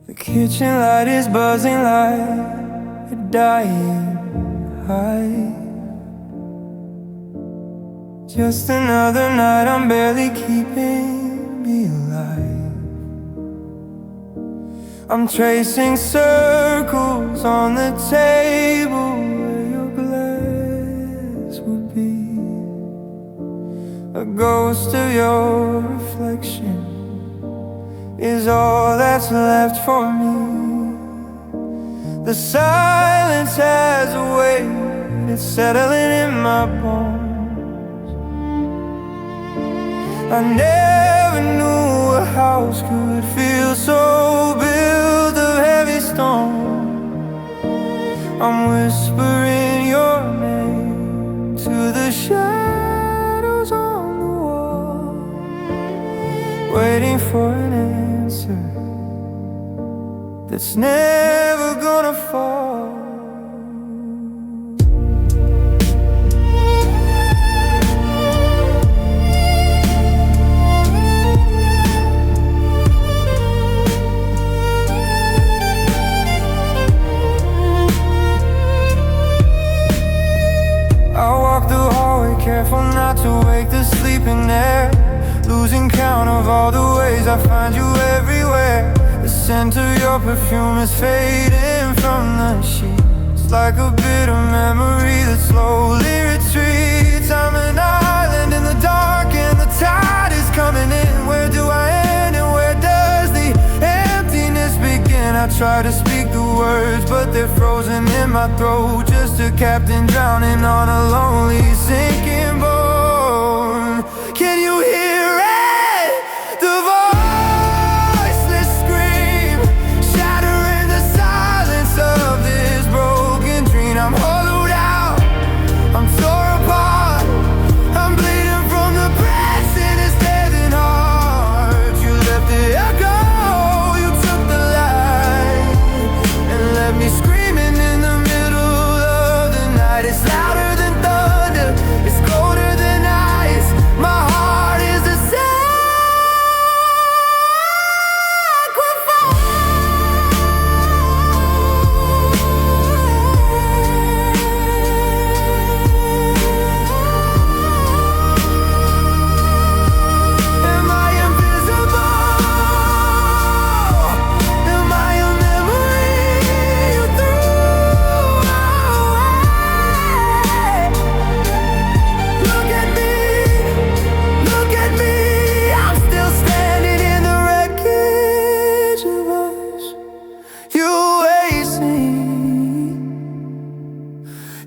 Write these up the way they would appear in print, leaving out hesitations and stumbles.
The kitchen light is buzzing like a dying high. Just another night, I'm barely keeping me alive. I'm tracing circles on the table where your glass would be. A ghost of your reflection is all that's left for me. The silence has a way, it's settling in my bones. I never knew a house could feel so built of heavy stone. I'm whispering your name to the shadows on the wall, waiting for an answer that's never gonna fall. I walk the hallway, careful not to wake the sleeping air, losing count of all the ways I find you everywhere. The scent of your perfume is fading from the sheets, like a bitter memory that slowly retreats. I'm an island in the dark and the tide is coming in. Where do I end and where does the emptiness begin? I try to speak the words, but they're frozen in my throat. Just a captain drowning on a lonely sinking boat. Can you hear it? The voiceless scream, shattering the silence of this broken dream. I'm hollowed out, I'm torn apart, I'm bleeding from the press in this deadened heart. You left the echo, you took the light, and left me screaming in the middle of the night. It's louder than thunder, it's colder than ice. My heart is a Am I invisible? Am I a memory you threw away? Look at me, I'm still standing in the wreckage of us. You waste me,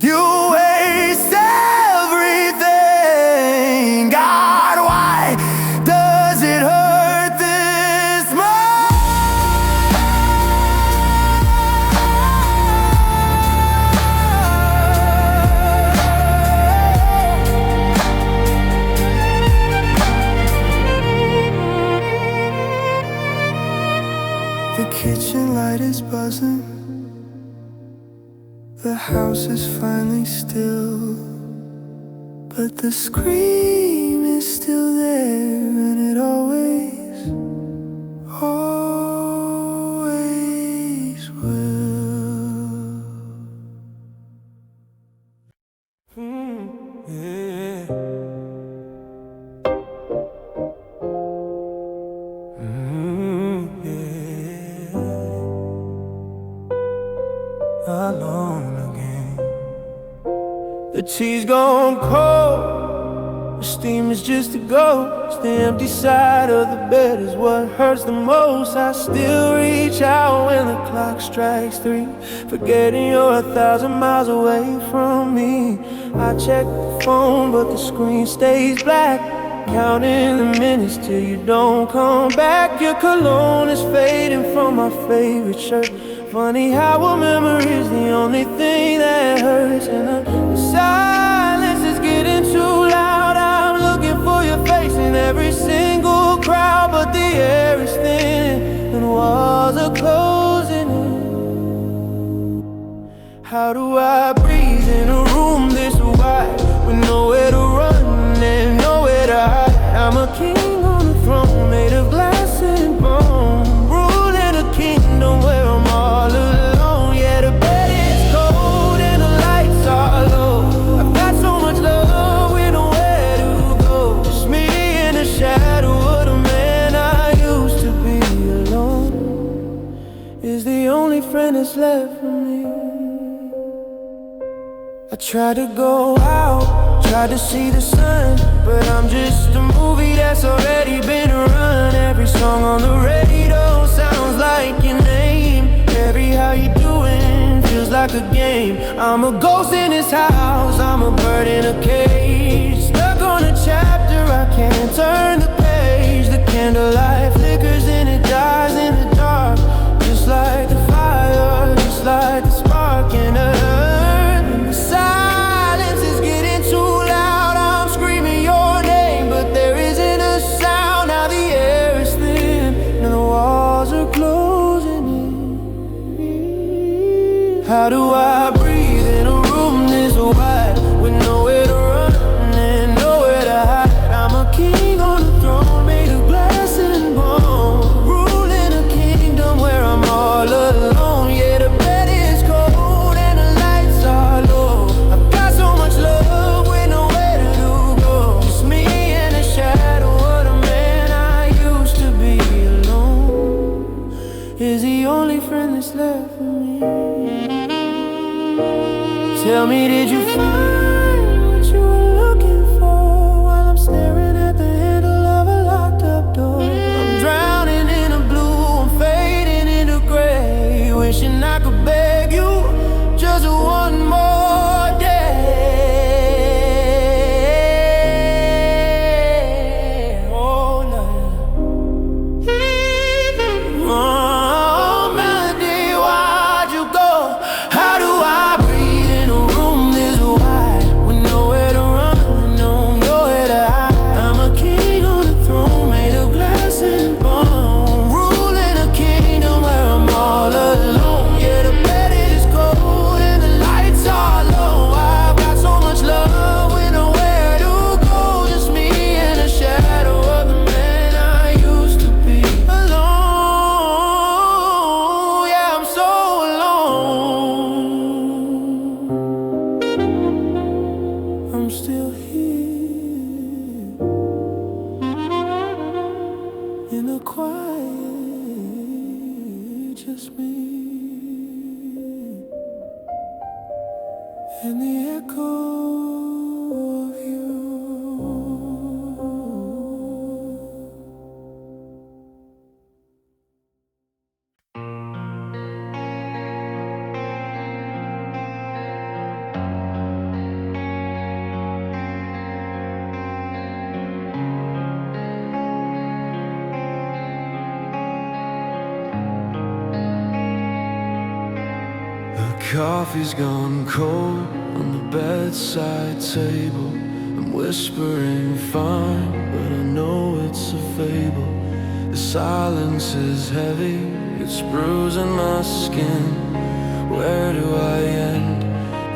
you waste everything. God, why does it hurt this much? The kitchen light is buzzing, the house is finally still, but the scream is still there, and it always, always will. Yeah. Yeah. Alone again. The tea's gone cold, the steam is just a ghost. The empty side of the bed is what hurts the most. I still reach out when the clock strikes 3, forgetting you're 1,000 miles away from me. I check the phone but the screen stays black, counting the minutes till you don't come back. Your cologne is fading from my favorite shirt. Funny how a memory is the only thing that hurts. And the silence is getting too loud. I'm looking for your face in every single crowd, but the air is thin and walls are closing in. How do I breathe in a room this wide with nowhere to run and nowhere to hide? I'm a king on a throne made of glass and bone, ruling a kingdom that's left for me. I try to go out, try to see the sun, but I'm just a movie that's already been run. Every song on the radio sounds like your name. Every how you doing feels like a game. I'm a ghost in this house, I'm a bird in a cage, stuck on a chapter, I can't turn the page. The candlelight flickers and it dies in the dark, just like the fire, just like the spark in a hearth. The silence is getting too loud, I'm screaming your name, but there isn't a sound. Now the air is thin and the walls are closing in. How do I breathe in a room this wide, with nowhere to run and nowhere to hide? I'm a king on a throne made of glass and bone, ruling a kingdom where I'm all alone. Yeah, the bed is cold and the lights are low. I've got so much love with nowhere to go, just me and the shadow of the man I used to be. Alone is the only friend that's left for me. Tell me, did you find what you were looking for, while I'm staring at the handle of a locked up door? I'm drowning in the blue, I'm fading into gray, wishing I could beg you just one more day. Oh, Lord. Oh, Melody, why'd you go? How do I breathe in a room this wide, with nowhere to run and nowhere to hide? I'm a king on a throne made of glass and bone, ruling a kingdom where I'm all alone. Yeah, the bed is cold and the lights are low. I've got so much love with nowhere to go, just me and the shadow of the man I used to be. Alone, yeah, I'm so alone. I'm still here in the quiet, just me and the echo of you. The coffee's gone cold on the bedside table. I'm whispering fine, but I know it's a fable. The silence is heavy, it's bruising my skin. Where do I end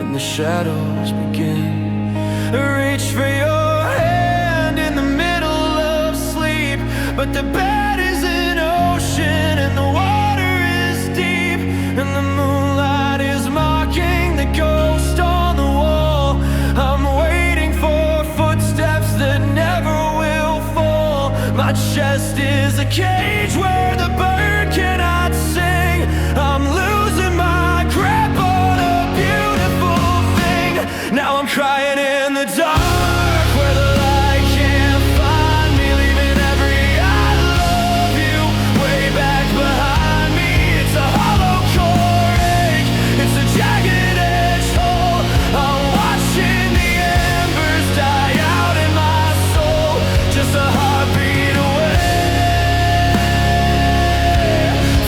and the shadows begin? Reach for your hand in the middle of sleep, but the bed is an ocean and the water is deep, and the moonlight is mocking the ghost on the wall. I'm waiting for footsteps that never will fall. My chest is a cage where the bird cannot sing. I'm losing my grip on a beautiful thing. Now I'm crying in the dark where the light can't find me, leaving every I love you way back behind me. It's a hollow core ache, it's a jagged edge hole. I'm watching the embers die out in my soul, just a heartbeat away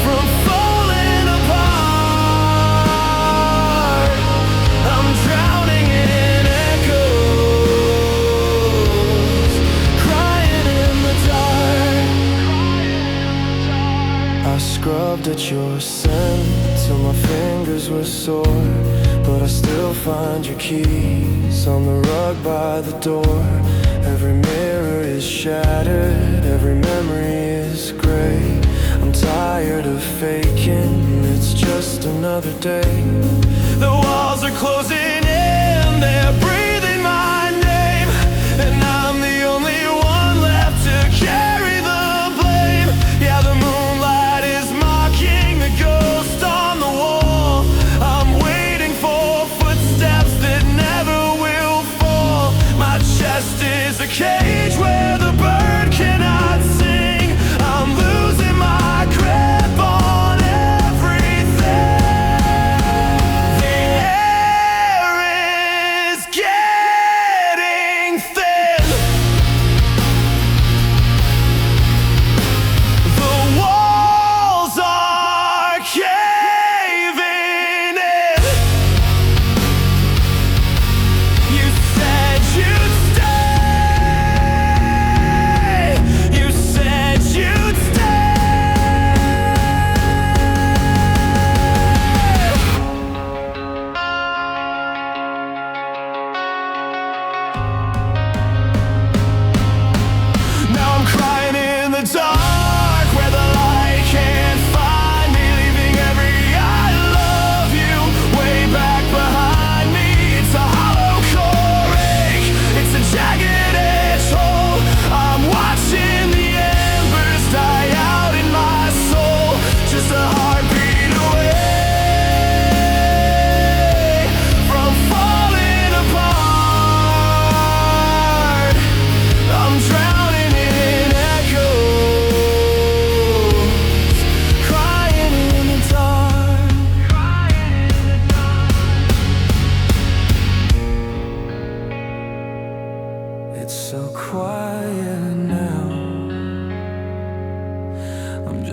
from falling apart. I'm drowning in echoes, crying in the dark. I scrubbed at your scent till my fingers were sore, but I still find your keys on the rug by the door. Every mirror is shattered, every memory is gray. I'm tired of faking, it's just another day. The walls are closing in, they're breathing my name, and I'm the only one left to carry the blame. Yeah, the moonlight is mocking the ghost on the wall.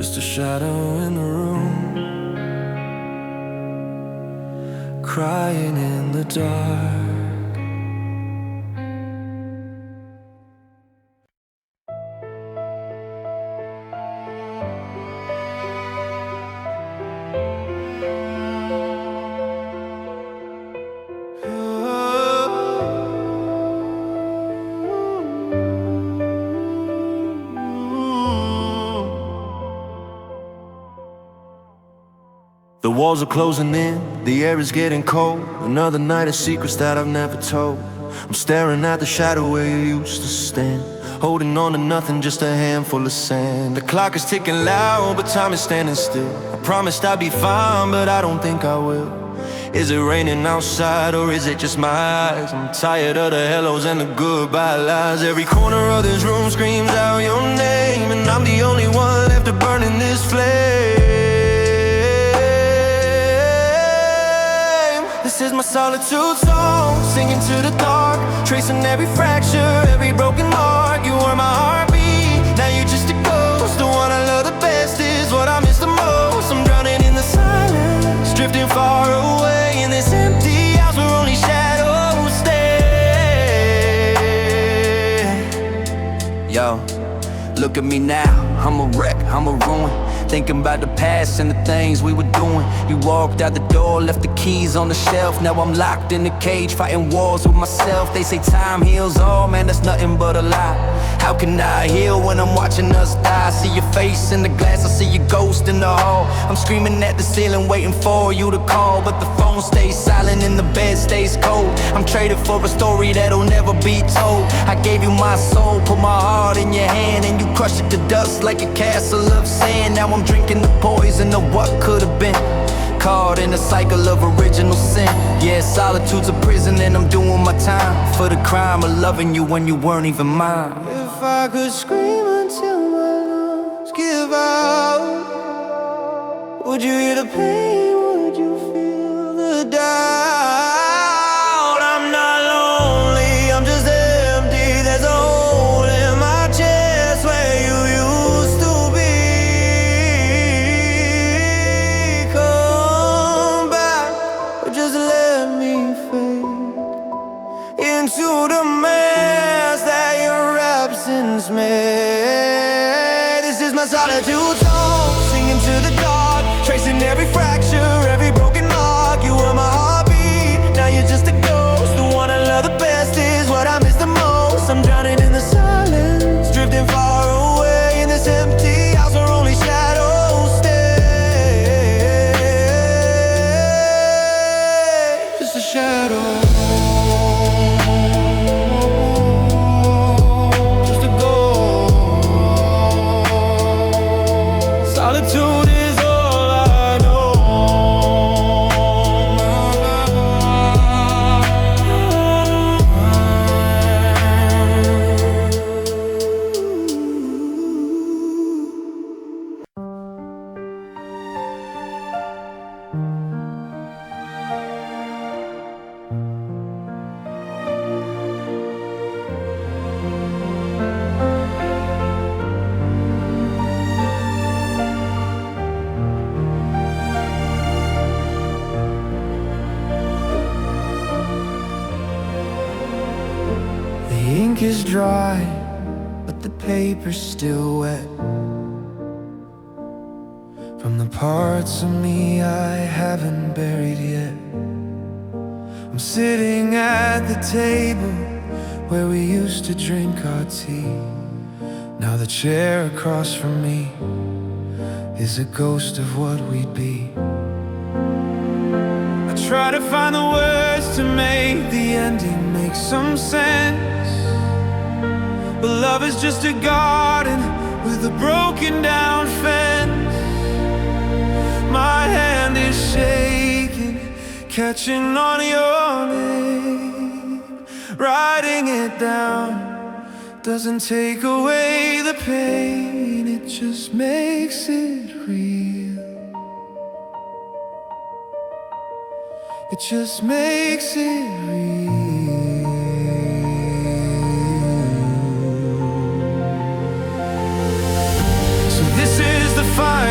just a shadow in the room, crying in the dark. The walls are closing in, the air is getting cold. Another night of secrets that I've never told. I'm staring at the shadow where you used to stand, holding on to nothing, just a handful of sand. The clock is ticking loud, but time is standing still. I promised I'd be fine, but I don't think I will. Is it raining outside, or is it just my eyes? I'm tired of the hellos and the goodbye lies. Every corner of this room screams out your name, and I'm the only one left to burn in this flame. This is my solitude song, singing to the dark, tracing every fracture, every broken mark. You were my heartbeat, now you're just a ghost. The one I love the best is what I miss the most. I'm drowning in the silence, drifting far away in this empty house where only shadows stay. Yo, look at me now, I'm a wreck, I'm a ruin. Thinking about the past and the things we were doing. You walked out the door, left the keys on the shelf. Now I'm locked in a cage, fighting wars with myself. They say time heals all, man, that's nothing but a lie. How can I heal when I'm watching us die? I see your face in the glass, I see your ghost in the hall. I'm screaming at the ceiling, waiting for you to call, but the phone stays silent and the bed stays cold. I'm traded for a story that'll never be told. I gave you my soul, put my heart in your hand, and you crushed it to dust like a castle of sand. Now I'm drinking the poison of what could have been, caught in a cycle of original sin. Yeah, solitude's a prison and I'm doing my time for the crime of loving you when you weren't even mine. If I could scream until my lungs give out, would you hear the pain, would you feel the doubt? I'm not lonely, I'm just empty. There's a hole in my chest where you used to be. Come back, or just let me fade into the mess that your absence made. This is my solitude song, singing to the dark, tracing every fracture, every broken mark. You were my heartbeat, now you're just a ghost. The one I love the best is what I miss the most. I'm drowning in the silence, drifting far away in this empty house where only shadows stay. Just a shadow, just a ghost. Solitude is all I know. The ink is dry, but the paper's still wet from the parts of me I haven't buried yet. I'm sitting at the table where we used to drink our tea. Now the chair across from me is a ghost of what we'd be. I try to find the words to make the ending make some sense, but love is just a garden with a broken down fence. My hand is shaking, catching on your name. Writing it down doesn't take away the pain, it just makes it real. It just makes it real. So this is the final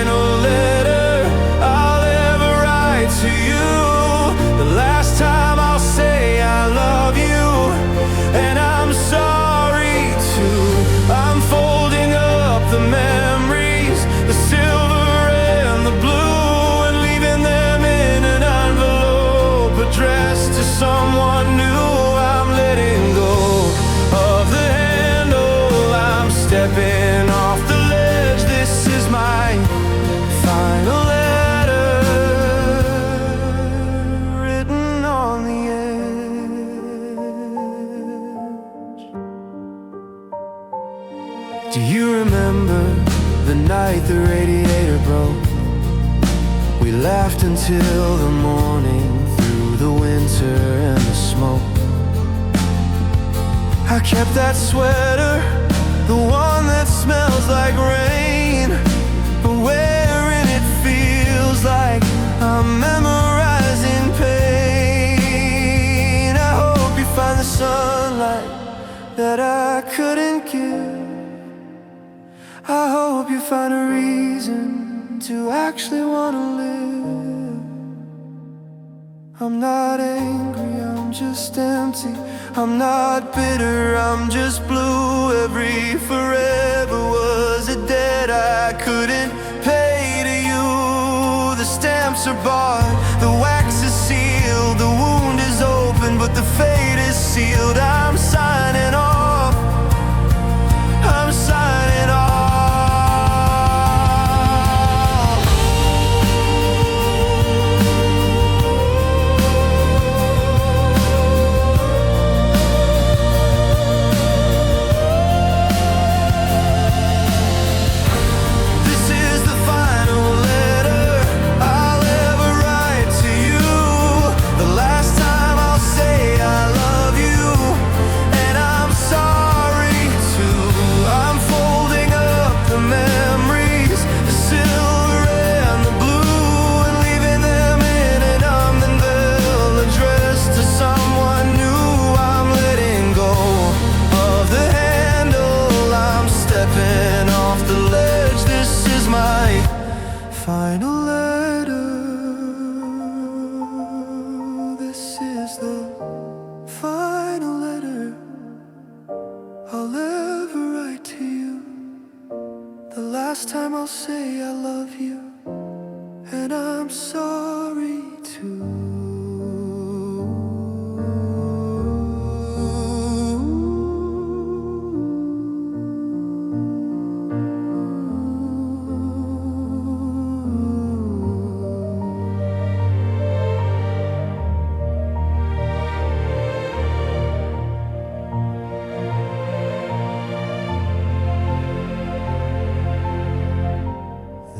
night the radiator broke. We laughed until the morning, through the winter and the smoke. I kept that sweater, the one that smells like rain, but wearing it feels like I'm memorizing pain. I hope you find the sunlight that I couldn't give. I hope you find a reason to actually want to live. I'm not angry, I'm just empty. I'm not bitter, I'm just blue. Every forever was a debt I couldn't pay to you. The stamps are bought, the wax is sealed, the wound is open, but the fate is sealed. I'm signing off, I'm signing off. Final letter. This is the final letter I'll ever write to you. The last time I'll say I love you, and I'm sorry too.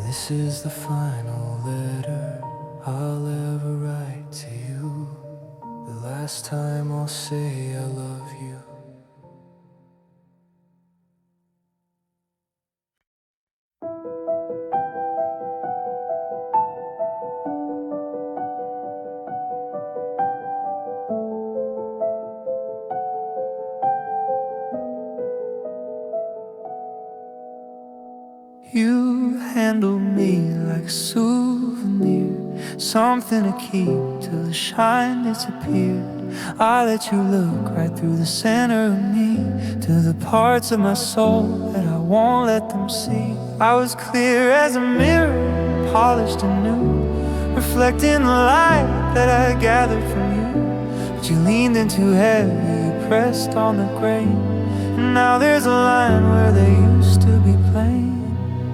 This is the final letter I'll ever write to you. The last time I'll say I love you. You handle me like a souvenir, something to keep till the shine disappeared. I let you look right through the center of me, to the parts of my soul that I won't let them see. I was clear as a mirror, polished and new, reflecting the light that I gathered from you. But you leaned in too heavy, you pressed on the grain, and now there's a line where they used to be plain.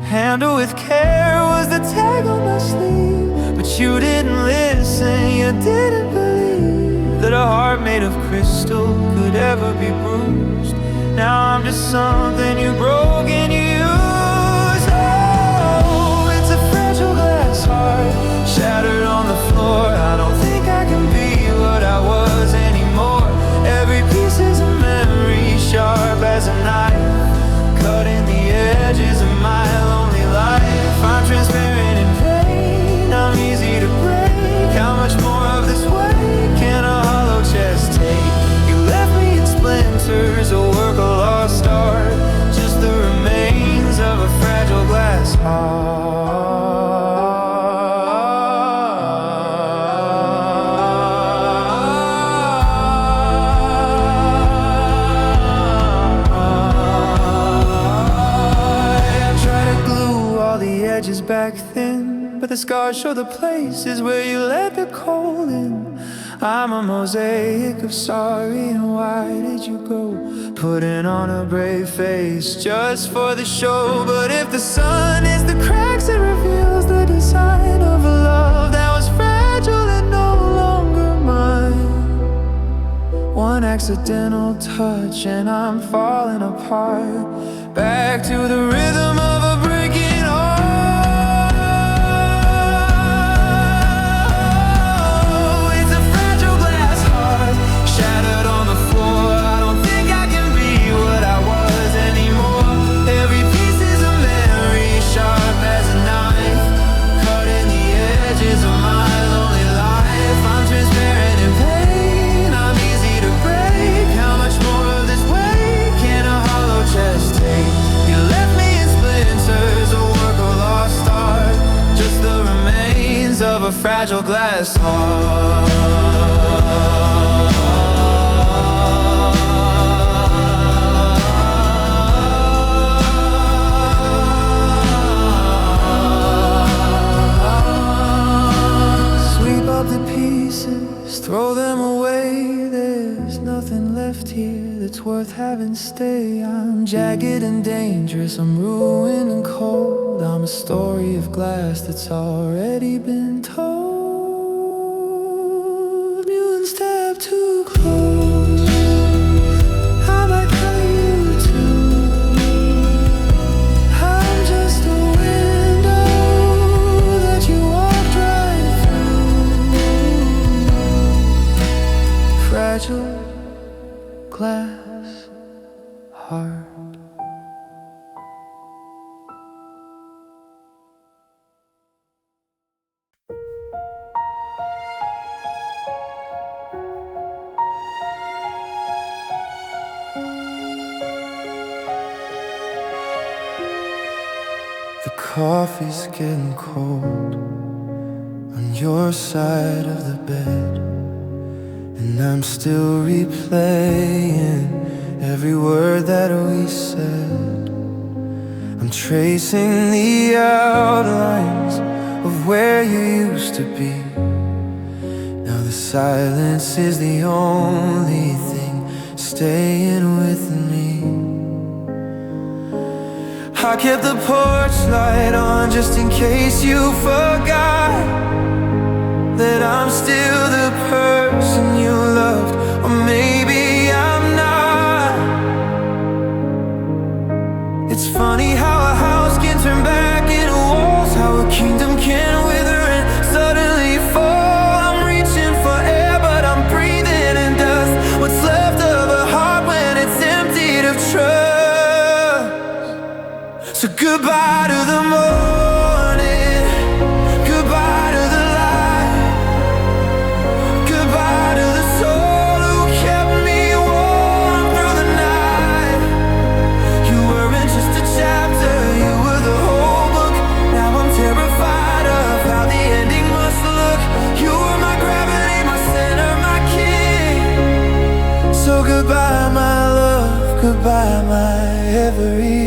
Handle with care was the tag on my sleeve, but you didn't listen, you didn't believe that a heart made of crystal could ever be bruised. Now I'm just something you broke and you used. Oh, it's a fragile glass heart, shattered on the floor. I don't think I can be what I was anymore. Every piece is a memory, sharp as a knife, cutting the edges of my lonely life. I'm transparent in pain, I'm easy to break. How much more of this weight can a hollow chest take? You left me in splinters, a work of lost art, just the remains of a fragile glass heart. Edges back thin, but the scars show the places where you let the cold in. I'm a mosaic of sorry, and why did you go? Putting on a brave face just for the show. But if the sun is the cracks, it reveals the design of a love that was fragile and no longer mine. One accidental touch and I'm falling apart, back to the rhythm of a breaking heart. remains of a fragile glass heart. Throw them away, there's nothing left here that's worth having stay. I'm jagged and dangerous, I'm ruined and cold. I'm a story of glass that's already been told. You step too close, I might cut you too. I'm just a window that you walked right through. Fragile glass heart. The coffee's getting cold on your side of the bed, and I'm still replaying every word that we said. I'm tracing the outlines of where you used to be. Now the silence is the only thing staying with me. I kept the porch light on just in case you forgot that I'm still the person you loved, or maybe I'm not. It's funny how a house can turn back into walls, how a kingdom can wither and suddenly fall. I'm reaching for air, but I'm breathing in dust. What's left of a heart when it's emptied of trust? So goodbye to the morning, goodbye to the light, goodbye to the soul who kept me warm through the night. You weren't just a chapter, you were the whole book. Now I'm terrified of how the ending must look. You were my gravity, my center, my king. So goodbye my love, goodbye my everything.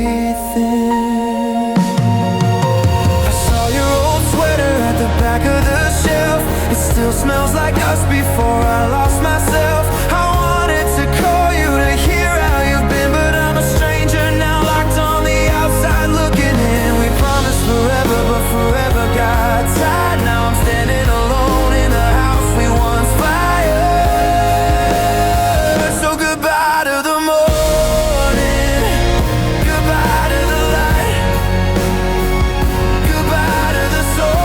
Back of the shelf, it still smells like us before I lost myself. I wanted to call you to hear how you've been, but I'm a stranger now, locked on the outside looking in. We promised forever, but forever got tired. Now I'm standing alone in the house we once fired. So goodbye to the morning, goodbye to the light, goodbye to the soul.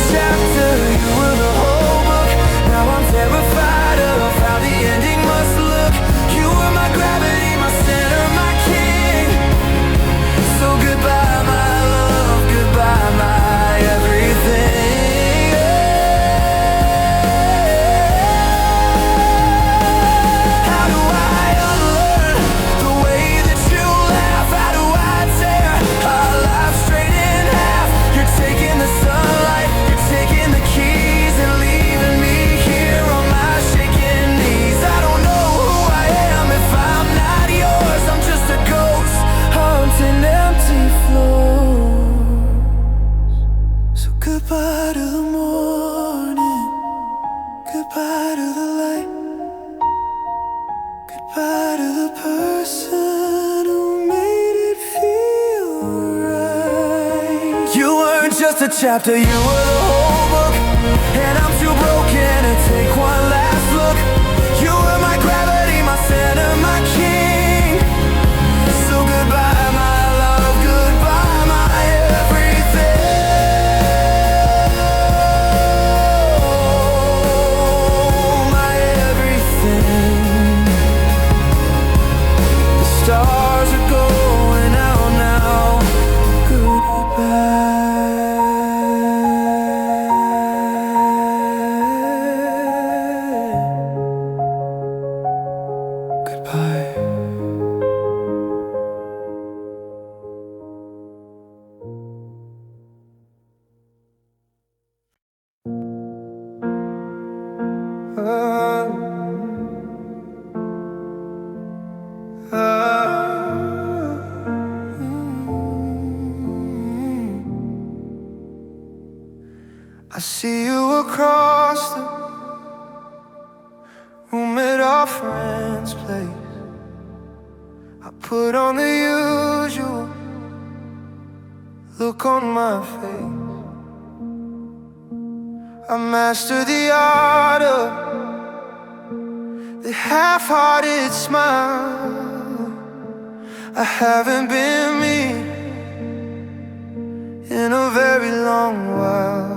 Chapter, you were the whole book. Now I'm terrified of how the ending must look. You were my gravity, my center, my king. So goodbye my love, goodbye my everything. How do I unlearn the way that you laugh? How do I tear our lives straight in half? You're taking the sunlight, taking the keys and leaving me here on my shaking knees. I don't know who I am if I'm not yours. I'm just a ghost haunting empty floors. So goodbye to the morning, goodbye to the light, goodbye to the person who made it feel right. You weren't just a chapter, you were the whole book, and I'm too broken to take one last look. You were my gravity, my center, my king. So goodbye my love, goodbye my everything. My everything. The stars are going out now. Goodbye. I see you across the room at our friend's place. I put on the usual look on my face. I mastered the art of the half-hearted smile. I haven't been me in a very long while.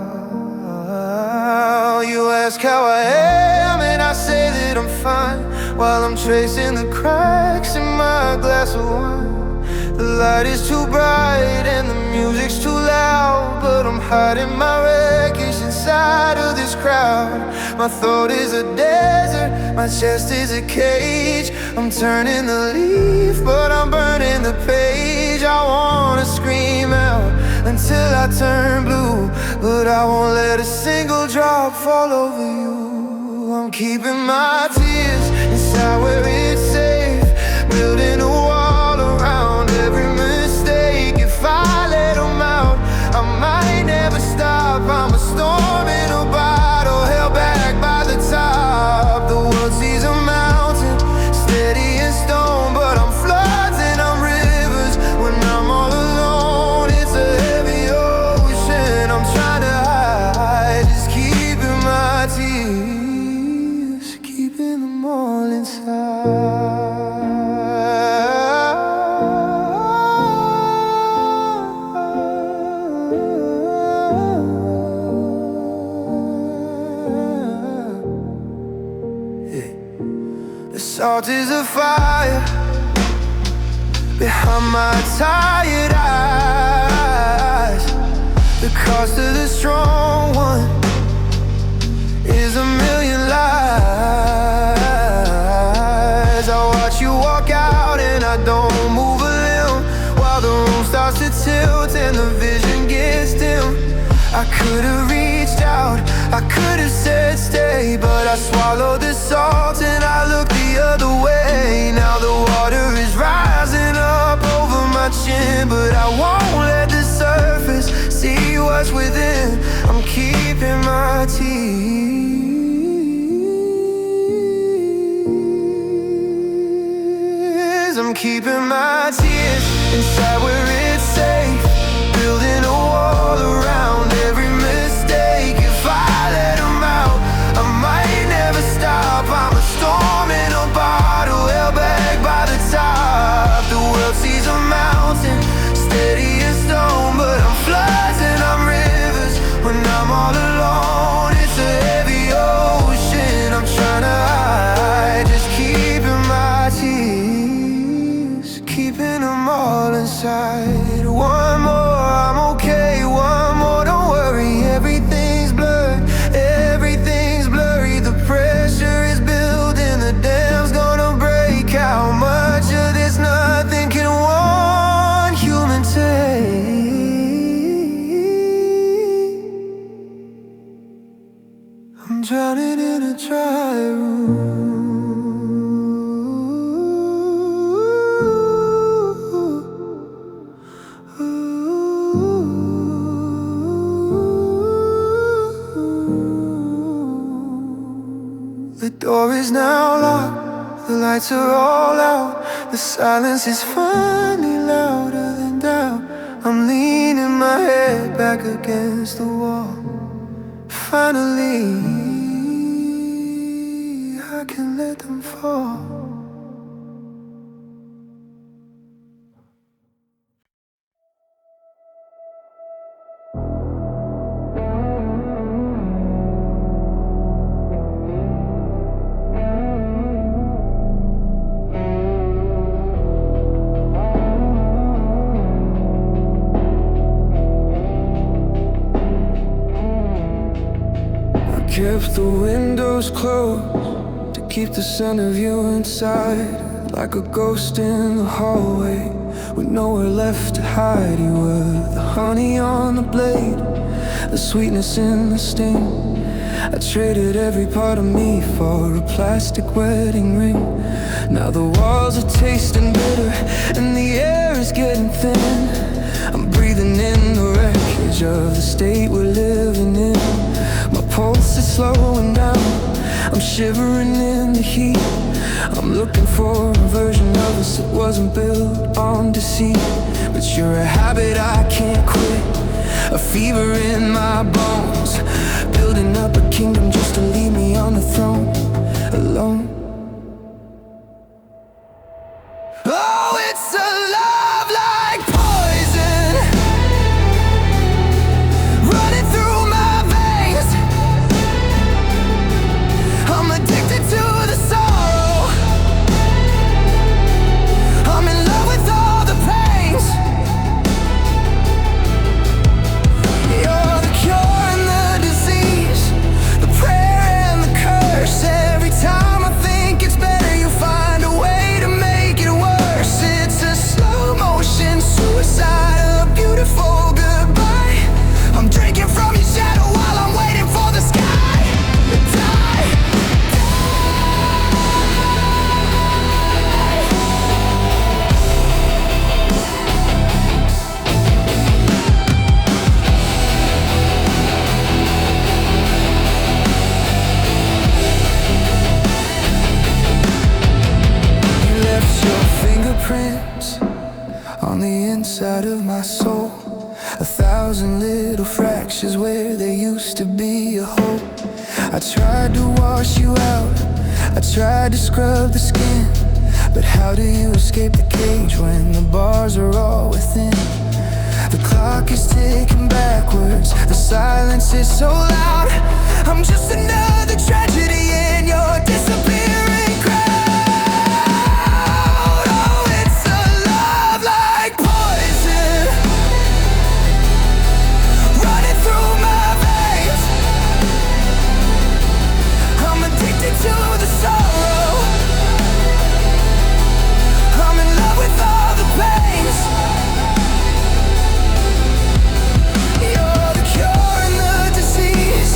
You ask how I am and I say that I'm fine, while I'm tracing the cracks in my glass of wine. The light is too bright and the music's too loud, but I'm hiding my wreckage inside of this crowd. My throat is a desert, my chest is a cage. I'm turning the leaf, but I'm burning the page. I wanna scream out until I turn blue, but I won't let a single drop fall over you. I'm keeping my tears inside where it's safe, building a wall around every mistake. If I let them out, I might never stop. I'm a storm in a bottle, held back by the top. The world sees a mountain, steady and stone, but I'm floods and I'm rivers. When I'm all alone, it's a heavy ocean I'm trying to hide. Just keeping my tears, keeping them all inside. Salt is a fire behind my tired eyes. The cost of the strong one is a million lies. I watch you walk out and I don't move a limb, while the room starts to tilt and the vision gets dim. I could have reached out, I could have said stay, but I swallowed the salt and I looked the other way. Now the water is rising up over my chin, but I won't let the surface see what's within. I'm keeping my tears, I'm keeping my tears inside where it's safe, building a wall around every mistake. If I let them out, I might never stop. I'm a storm in a bottle, held back by the top. The world sees a mountain, steady as stone, but I'm floods and I'm rivers. When I'm all alone, it's a heavy ocean I'm trying to hide. Just keeping my tears, keeping them all inside. One more, I'm okay. One more, don't worry. Everything's blurred, everything's blurry. The pressure is building, the dam's gonna break. How much of this nothing can one human take? I'm drowning in a dry room. The door is now locked, the lights are all out. The silence is finally louder than doubt. I'm leaning my head back against the wall. Finally, I can let them fall. Kept the windows closed to keep the scent of you inside. Like a ghost in the hallway with nowhere left to hide. You were the honey on the blade, the sweetness in the sting. I traded every part of me for a plastic wedding ring. Now the walls are tasting bitter and the air is getting thin. I'm breathing in the wreckage of the state we're living in. slowing down. I'm shivering in the heat. I'm looking for a version of us that wasn't built on deceit. But you're a habit I can't quit, a fever in my bones, building up a kingdom just to leave me on the throne, alone. Oh, it's a love like poison, running through my veins. I'm addicted to the sorrow, I'm in love with all the pains. You're the cure and the disease, the prayer and the curse. Every time I think it's better, you find a way to make it worse. It's a slow motion suicide, a beautiful goodbye. I'm drinking from your shadow while I'm waiting for the sky to die. You left your fingerprints on the inside of my soul, 1,000 little fractures where there used to be a hole. I tried to wash you out, I tried to scrub the skin, but how do you escape the cage when the bars are all within? The clock is ticking backwards, the silence is so loud. I'm just another tragedy in your disappearing crowd. Oh, it's a love like poison, running through my veins. I'm addicted to the sorrow, I'm in love with all the pains. You're the cure and the disease,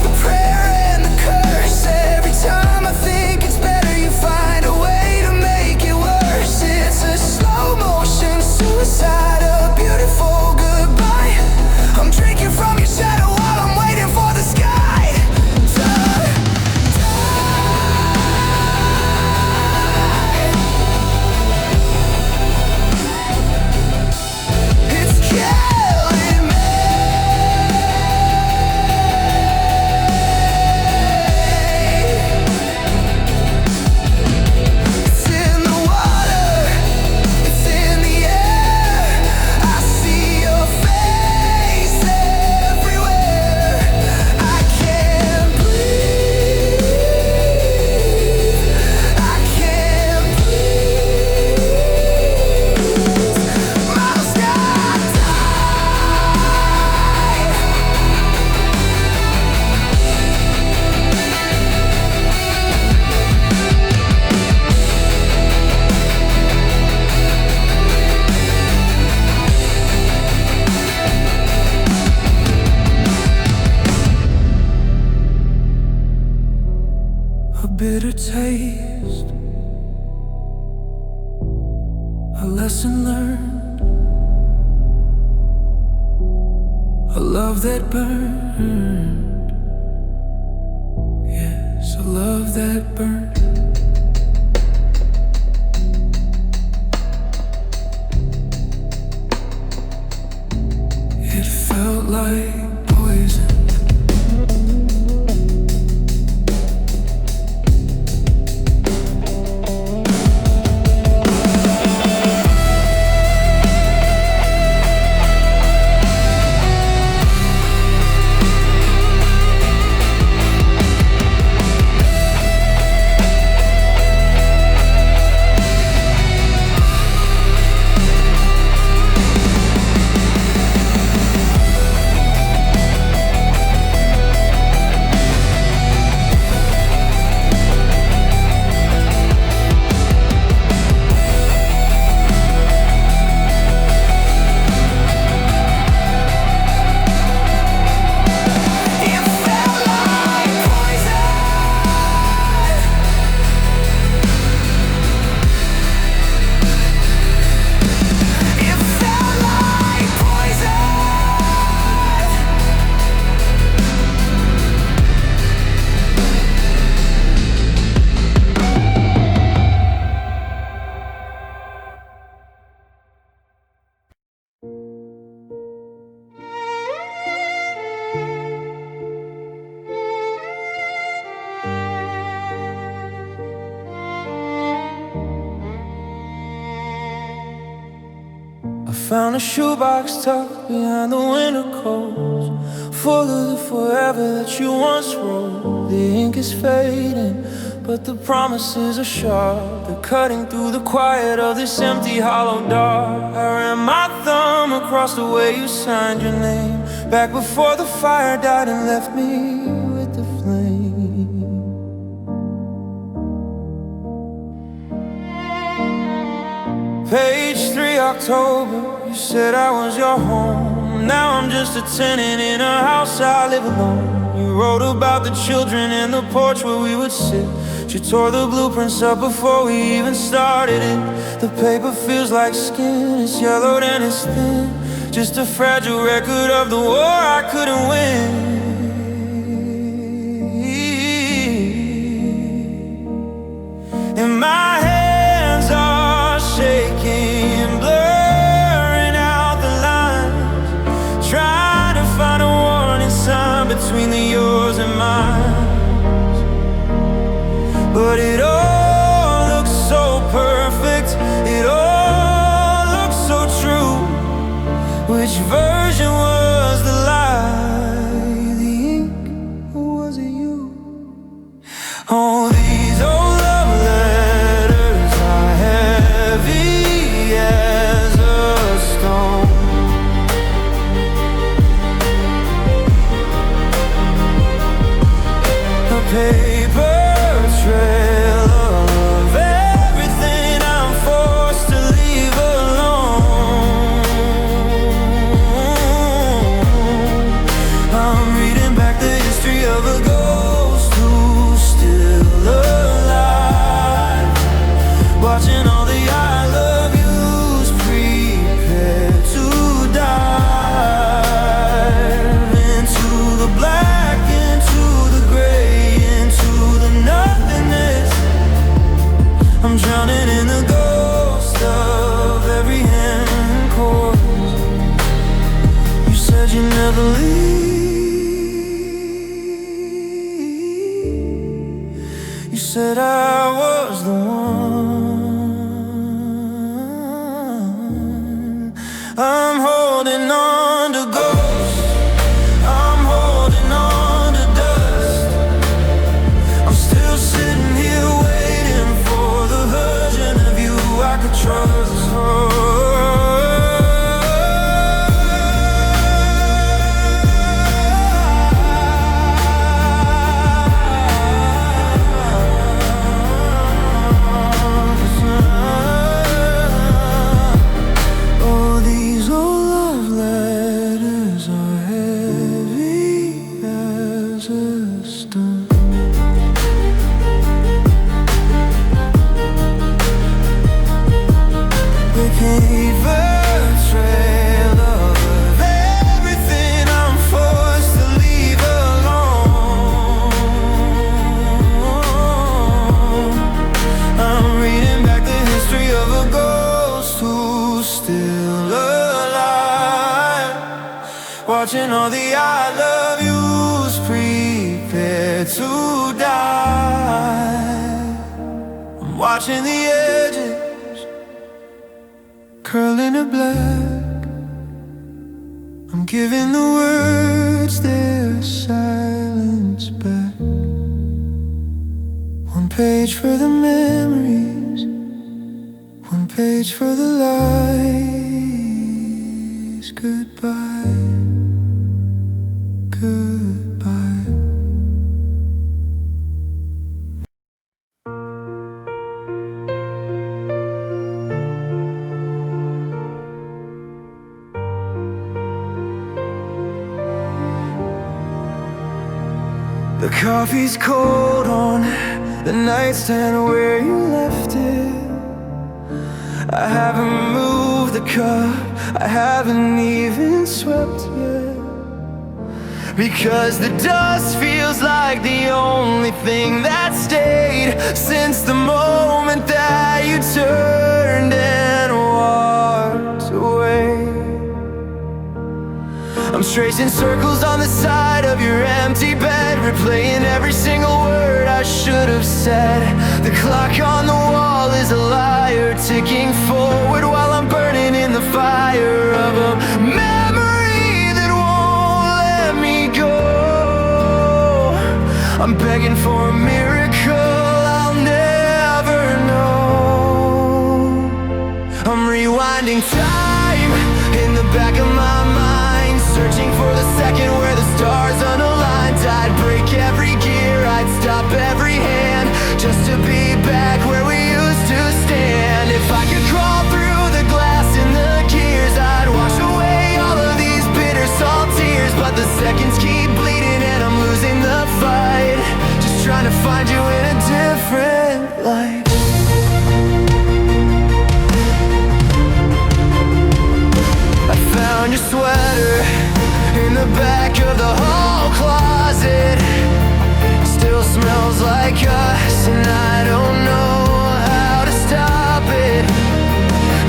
the prayer and the curse. Every time I think it's better, you find a way to make it worse. It's a slow motion suicide, a beautiful goodbye. I'm drinking from your shadow while I'm waiting for the sky to die. It's killing me. It's in the water, it's in the air. I see your face everywhere. I can't breathe, I can't breathe. My sky a bitter taste, a lesson learned, a love that burned. Yes, a love that burned. It felt like poison. I found a shoebox tucked behind the winter coats, full of the forever that you once wrote. The ink is fading, but the promises are sharp. They're cutting through the quiet of this empty hollow dark. I ran my thumb across the way you signed your name, back before the fire died and left me with the flame. Page 3, October, you said I was your home. Now I'm just a tenant in a house I live alone. You wrote about the children in the porch where we would sit. You tore the blueprints up before we even started it. The paper feels like skin, it's yellowed and it's thin, just a fragile record of the war I couldn't win. And my hands are shaking, blurring out the lines, trying to find a warning sign between the yours and mine. But it all looks so perfect, it all looks so true. Which version was the lie, the ink, or was it you? Oh, these old love letters are heavy as a stone. A paper trail of everything I'm forced to leave alone. I'm reading back the history of a ghost who's still alive, watching all the I love yous prepare to dive into the black, into the gray, into the nothingness. I'm drowning in the ghost of every hand chord. You said you'd never leave. You said I was the one. I'm holding on to ghosts, I'm holding on to dust. I'm still sitting here waiting for the version of you I could trust. Oh, these old love letters are heavy as a stone. The paper trail of everything I'm forced to leave alone. I'm reading back the history of a ghost who's still alive, watching all the I love yous prepare to die. I'm watching the edges curling to black. I'm giving the words their silence back. One page for the memories, one page for the lies. Goodbye, goodbye. The coffee's cold on the nightstand where you left it. I haven't moved the cup, I haven't even swept yet, because the dust feels like the only thing that stayed since the moment that you turned and walked away. I'm tracing circles on the side of your empty bed, replaying every single word I should have said. The clock on the wall is a liar, ticking forward while I'm burning in the fire I'm begging for a miracle I'll never know. I'm rewinding time in the back of my mind, searching for the second where the stars unaligned. I'd break every gear, I'd stop every hand, just to be back where we used to stand. If I could crawl through the glass in the gears, I'd wash away all of these bitter salt tears. But the seconds keep bleeding and I'm losing the fight, just trying to find you in a different light. I found your sweater in the back of the hall closet. Still smells like us, and I don't know how to stop it.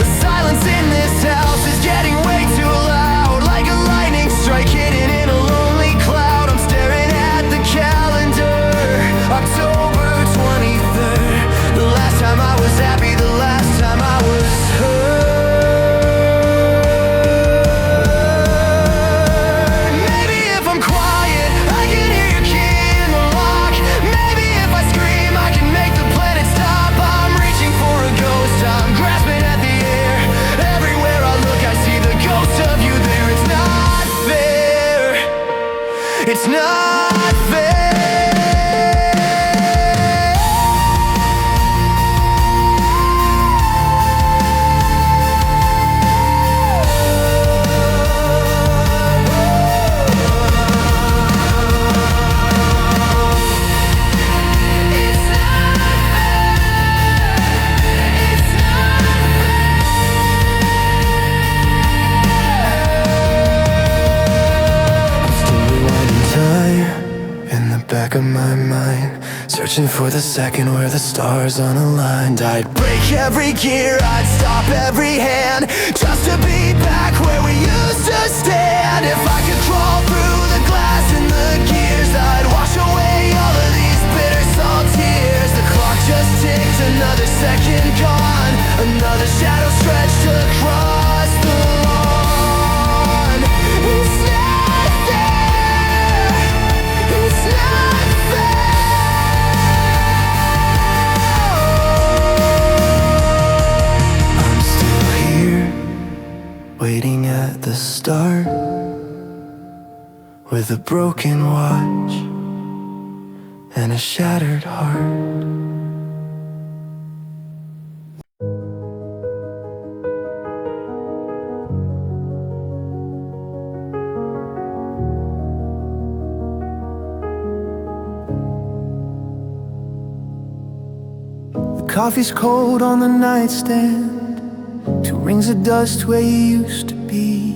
The silence in this house is getting way too loud, like a lightning strike hitting in a lonely cloud. I'm staring at the calendar, October 23rd. The last time I was happy, the last time I was hurt. It's not fair. Back of my mind, searching for the second where the stars unaligned. I'd break every gear, I'd stop every hand, just to be back where we used to stand. If I could crawl through the glass and the gears, I'd wash away all of these bitter salt tears. The clock just ticked, another second gone, another shadow stretched across the lawn. It's not there, it's not. Waiting at the start with a broken watch and a shattered heart. The coffee's cold on the nightstand, two rings of dust where you used to be.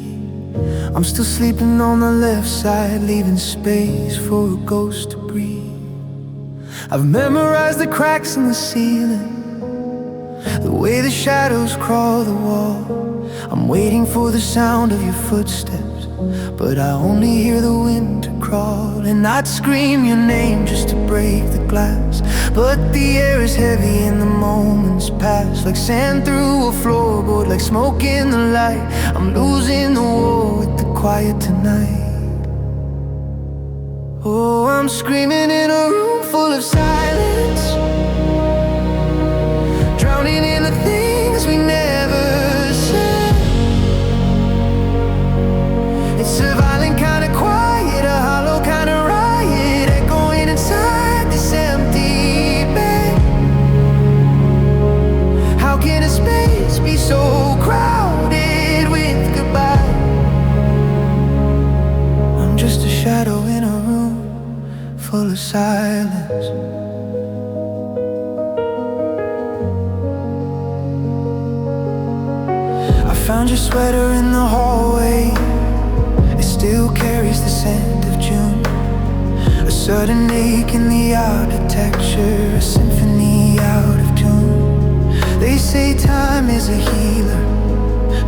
I'm still sleeping on the left side, leaving space for a ghost to breathe. I've memorized the cracks in the ceiling, the way the shadows crawl the wall. I'm waiting for the sound of your footsteps, but I only hear the wind crawl. And I'd scream your name just to break the glass, but the air is heavy and the moments pass like sand through a floorboard, like smoke in the light. I'm losing the war with the quiet tonight. Oh, I'm screaming in a room full of silence, drowning in the things we never said. It's a violent kind of quiet, a hollow kind of riot, echoing inside this empty bed. How can a space be so crowded with goodbye? I'm just a shadow in a room full of silence. I found your sweater in the hallway, it still carries the scent of June. A sudden ache in the architecture, a symphony out of tune. They say time is a healer,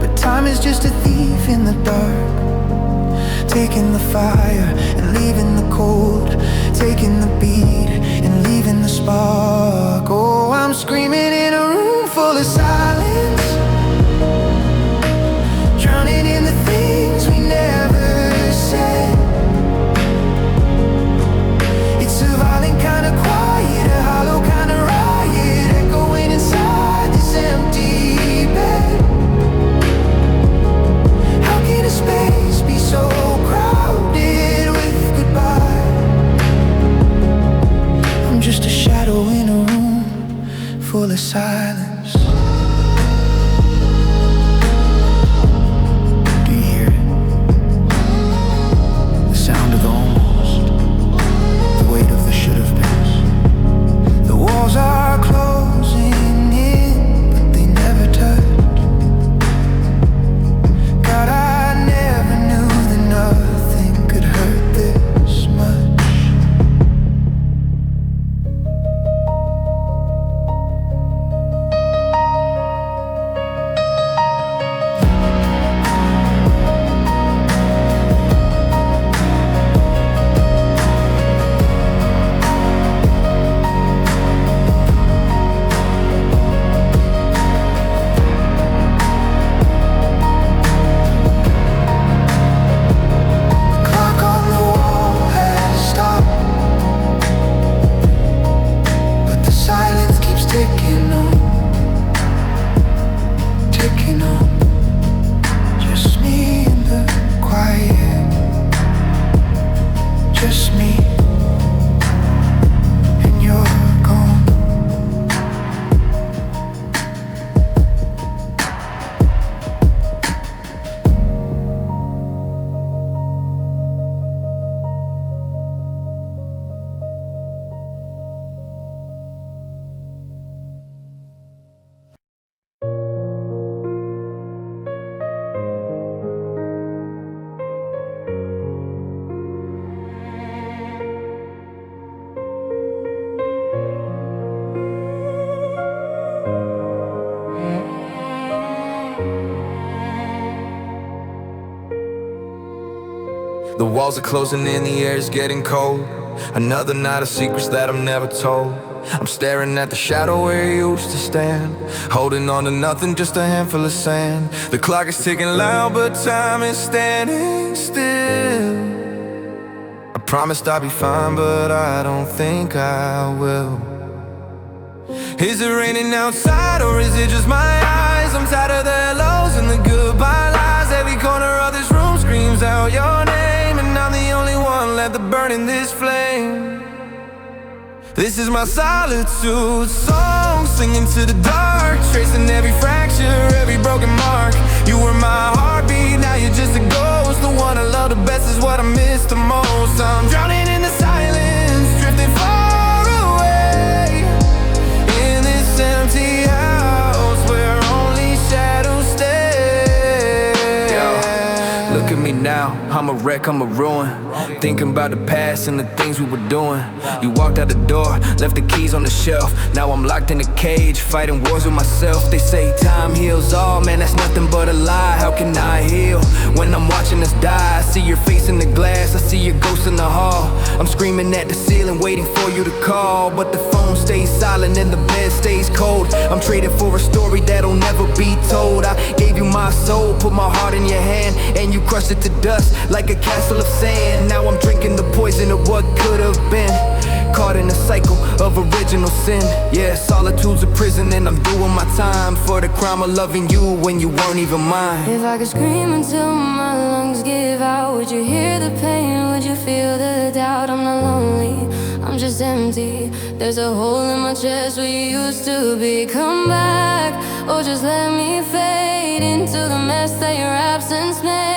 but time is just a thief in the dark, taking the fire and leaving the cold, taking the beat and leaving the spark. Oh, I'm screaming in a room full of silence, drowning in the things we never said. It's a violent The walls are closing in, the air's getting cold. Another night of secrets that I'm never told. I'm staring at the shadow where you used to stand, holding on to nothing, just a handful of sand. The clock is ticking loud, but time is standing still. I promised I'd be fine, but I don't think I will. Is it raining outside, or is it just my eyes? I'm tired of the hellos and the goodbye lies. Every corner of this room screams out your name, and I'm the only one left to burn in this flame. This is my solitude song, singing to the dark, tracing every fracture, every broken mark. You were my heartbeat, now you're just a ghost. The one I love the best is what I miss the most. I'm drowning in the silence, drifting far away, in this empty house where only shadows stay. Yo, look at me now, I'm a wreck, I'm a ruin. Thinking about the past and the things we were doing. You walked out the door, left the keys on the shelf. Now I'm locked in a cage, fighting wars with myself. They say time heals all, man, that's nothing but a lie. How can I heal when I'm watching us die? I see your face in the glass, I see your ghost in the hall. I'm screaming at the ceiling, waiting for you to call, but the phone stays silent and the bed stays cold. I'm trading for a story that'll never be told. I gave you my soul, put my heart in your hand, and you crushed it to dust like a castle of sand. Now I'm drinking the poison of what could have been, caught in a cycle of original sin. Yeah, solitude's a prison, and I'm doing my time for the crime of loving you when you weren't even mine. If I could scream until my lungs give out, would you hear the pain? Would you feel the doubt? I'm not lonely, I'm just empty. There's a hole in my chest where you used to be. Come back, or just let me fade into the mess that your absence made.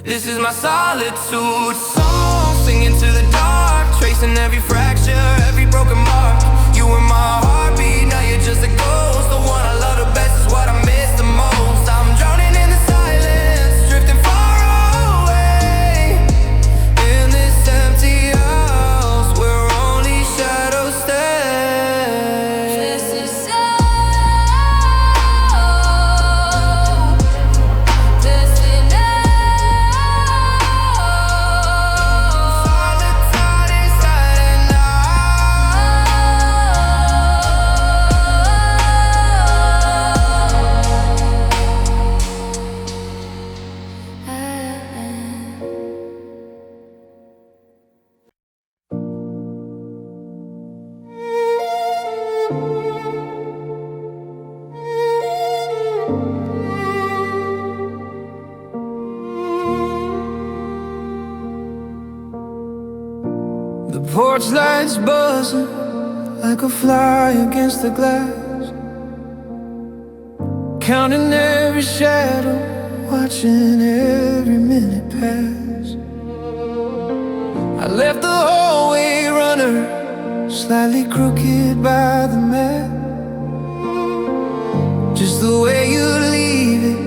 This is my solitude song, singing to the dark, tracing every fracture, every broken mark. You were my heartbeat, now you're just a ghost. The one I love the best is what I miss the most. I'm drowning in the silence, drifting far away, in this empty house where only shadows stay. This is so The porch lights buzzing like a fly against the glass, counting every shadow, watching every minute pass. I left the hallway runner slightly crooked by the map. Just the way you leave it,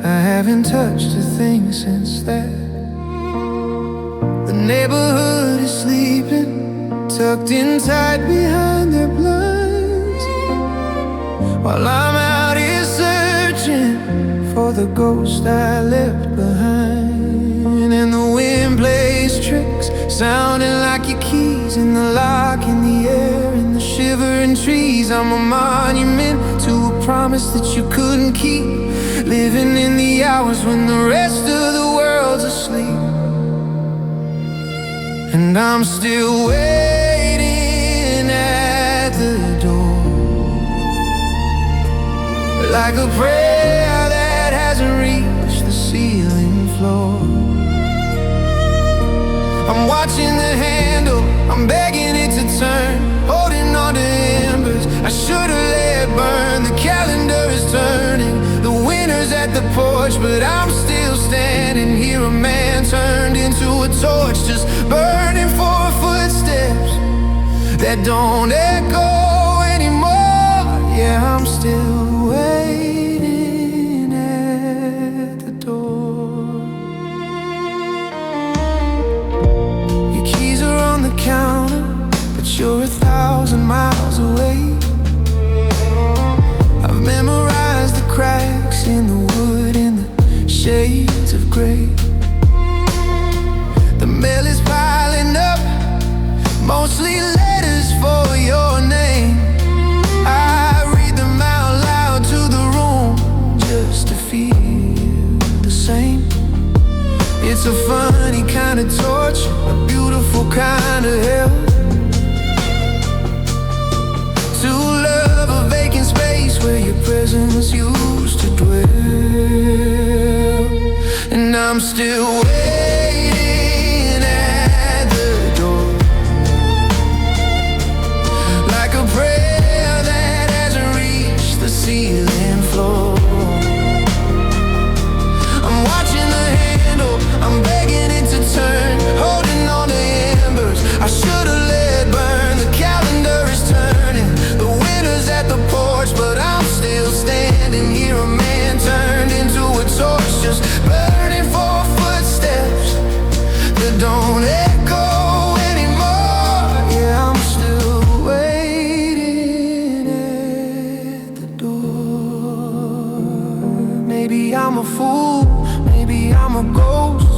I haven't touched a thing since that. The neighborhood is sleeping, tucked in tight behind their blinds, while I'm out here searching for the ghost I left behind. And the wind plays tricks, sounding like your keys in the lock, in the air, in the shivering trees. I'm a monument to a promise that you couldn't keep, living in the hours when the rest of the world's asleep. And I'm still waiting at the door, like a prayer that hasn't reached the ceiling floor. I'm watching the handle, I'm begging it to turn, holding on to embers I should've let burn. The calendar is turning, the winter's at the porch, but I'm still standing here, a man turned into a torch, just burning for footsteps that don't echo anymore. Yeah, I'm still waiting at the door. Your keys are on the counter, but you're 1,000 miles away. I've memorized the cracks in the wood, in the dreams used to dwell. And I'm still waiting at the door, like a prayer that hasn't reached the ceiling floor. I'm watching the handle, I'm begging it to turn, holding on to embers I should've let burn. The calendar is turning, the winter's at the porch, but I'm still standing here, a man turned into a torch, just burning for footsteps that don't echo anymore. Yeah, I'm still waiting at the door. Maybe I'm a fool, maybe I'm a ghost,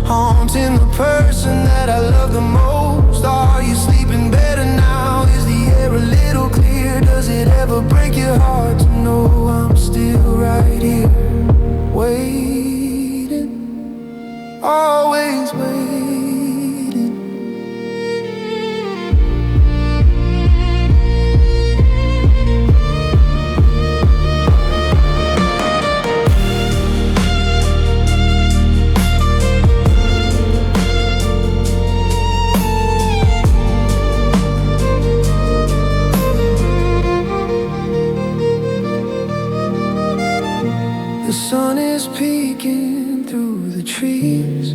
haunting the person that I love the most. Are you sleeping better now? Is the air a little clear? Does it ever break your heart to know I'm still right here, waiting, always waiting? The sun is peeking through the trees.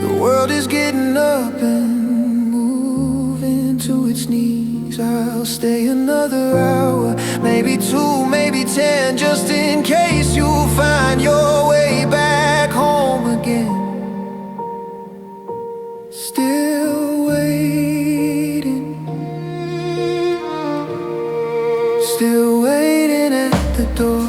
The world is getting up and moving to its knees. I'll stay another hour, maybe 2, maybe 10, just in case you find your way back home again. Still waiting, still waiting at the door.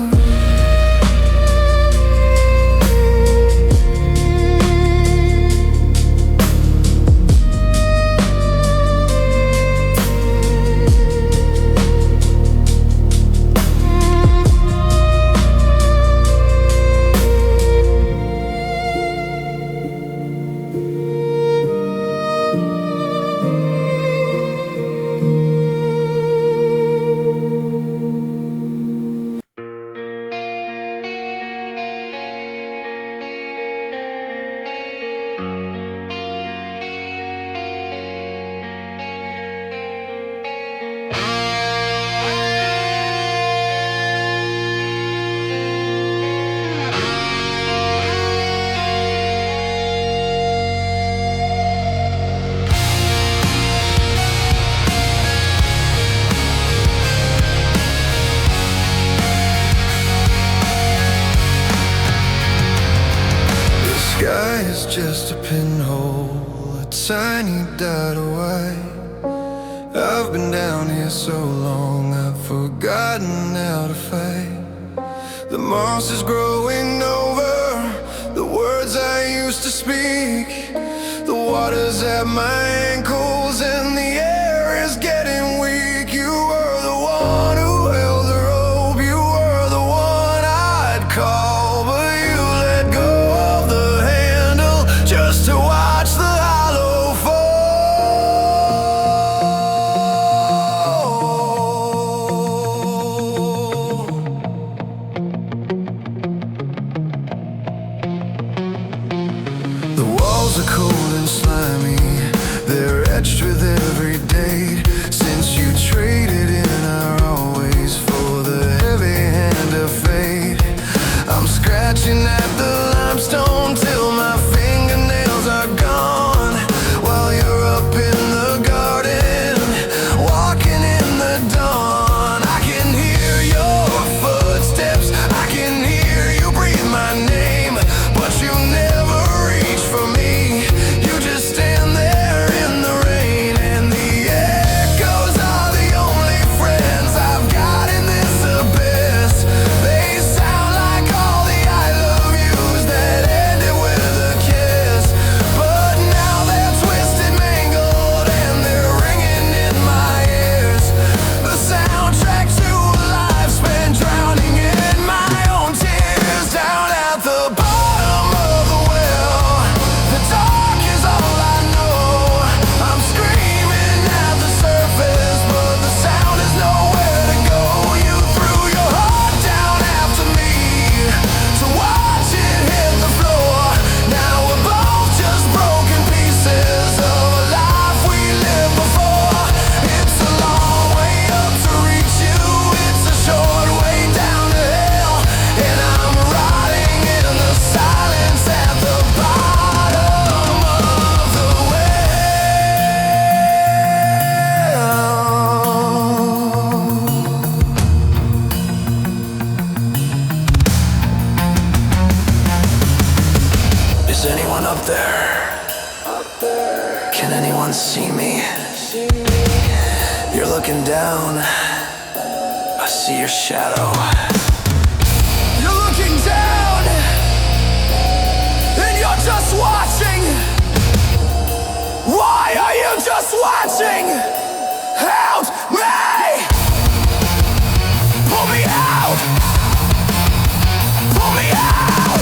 It's just a pinhole, a tiny dot of white. I've been down here so long, I've forgotten how to fight. The moss is growing over the words I used to speak. The water's at my ankles and the air is getting weak. You were the one who held the rope, you were the one I'd call, but you let go of the handle just to watch the hollow fall. The walls are cold and slimy, they're etched with every day. down, I see your shadow. You're looking down, and you're just watching. Why are you just watching? Help me! Pull me out! Pull me out!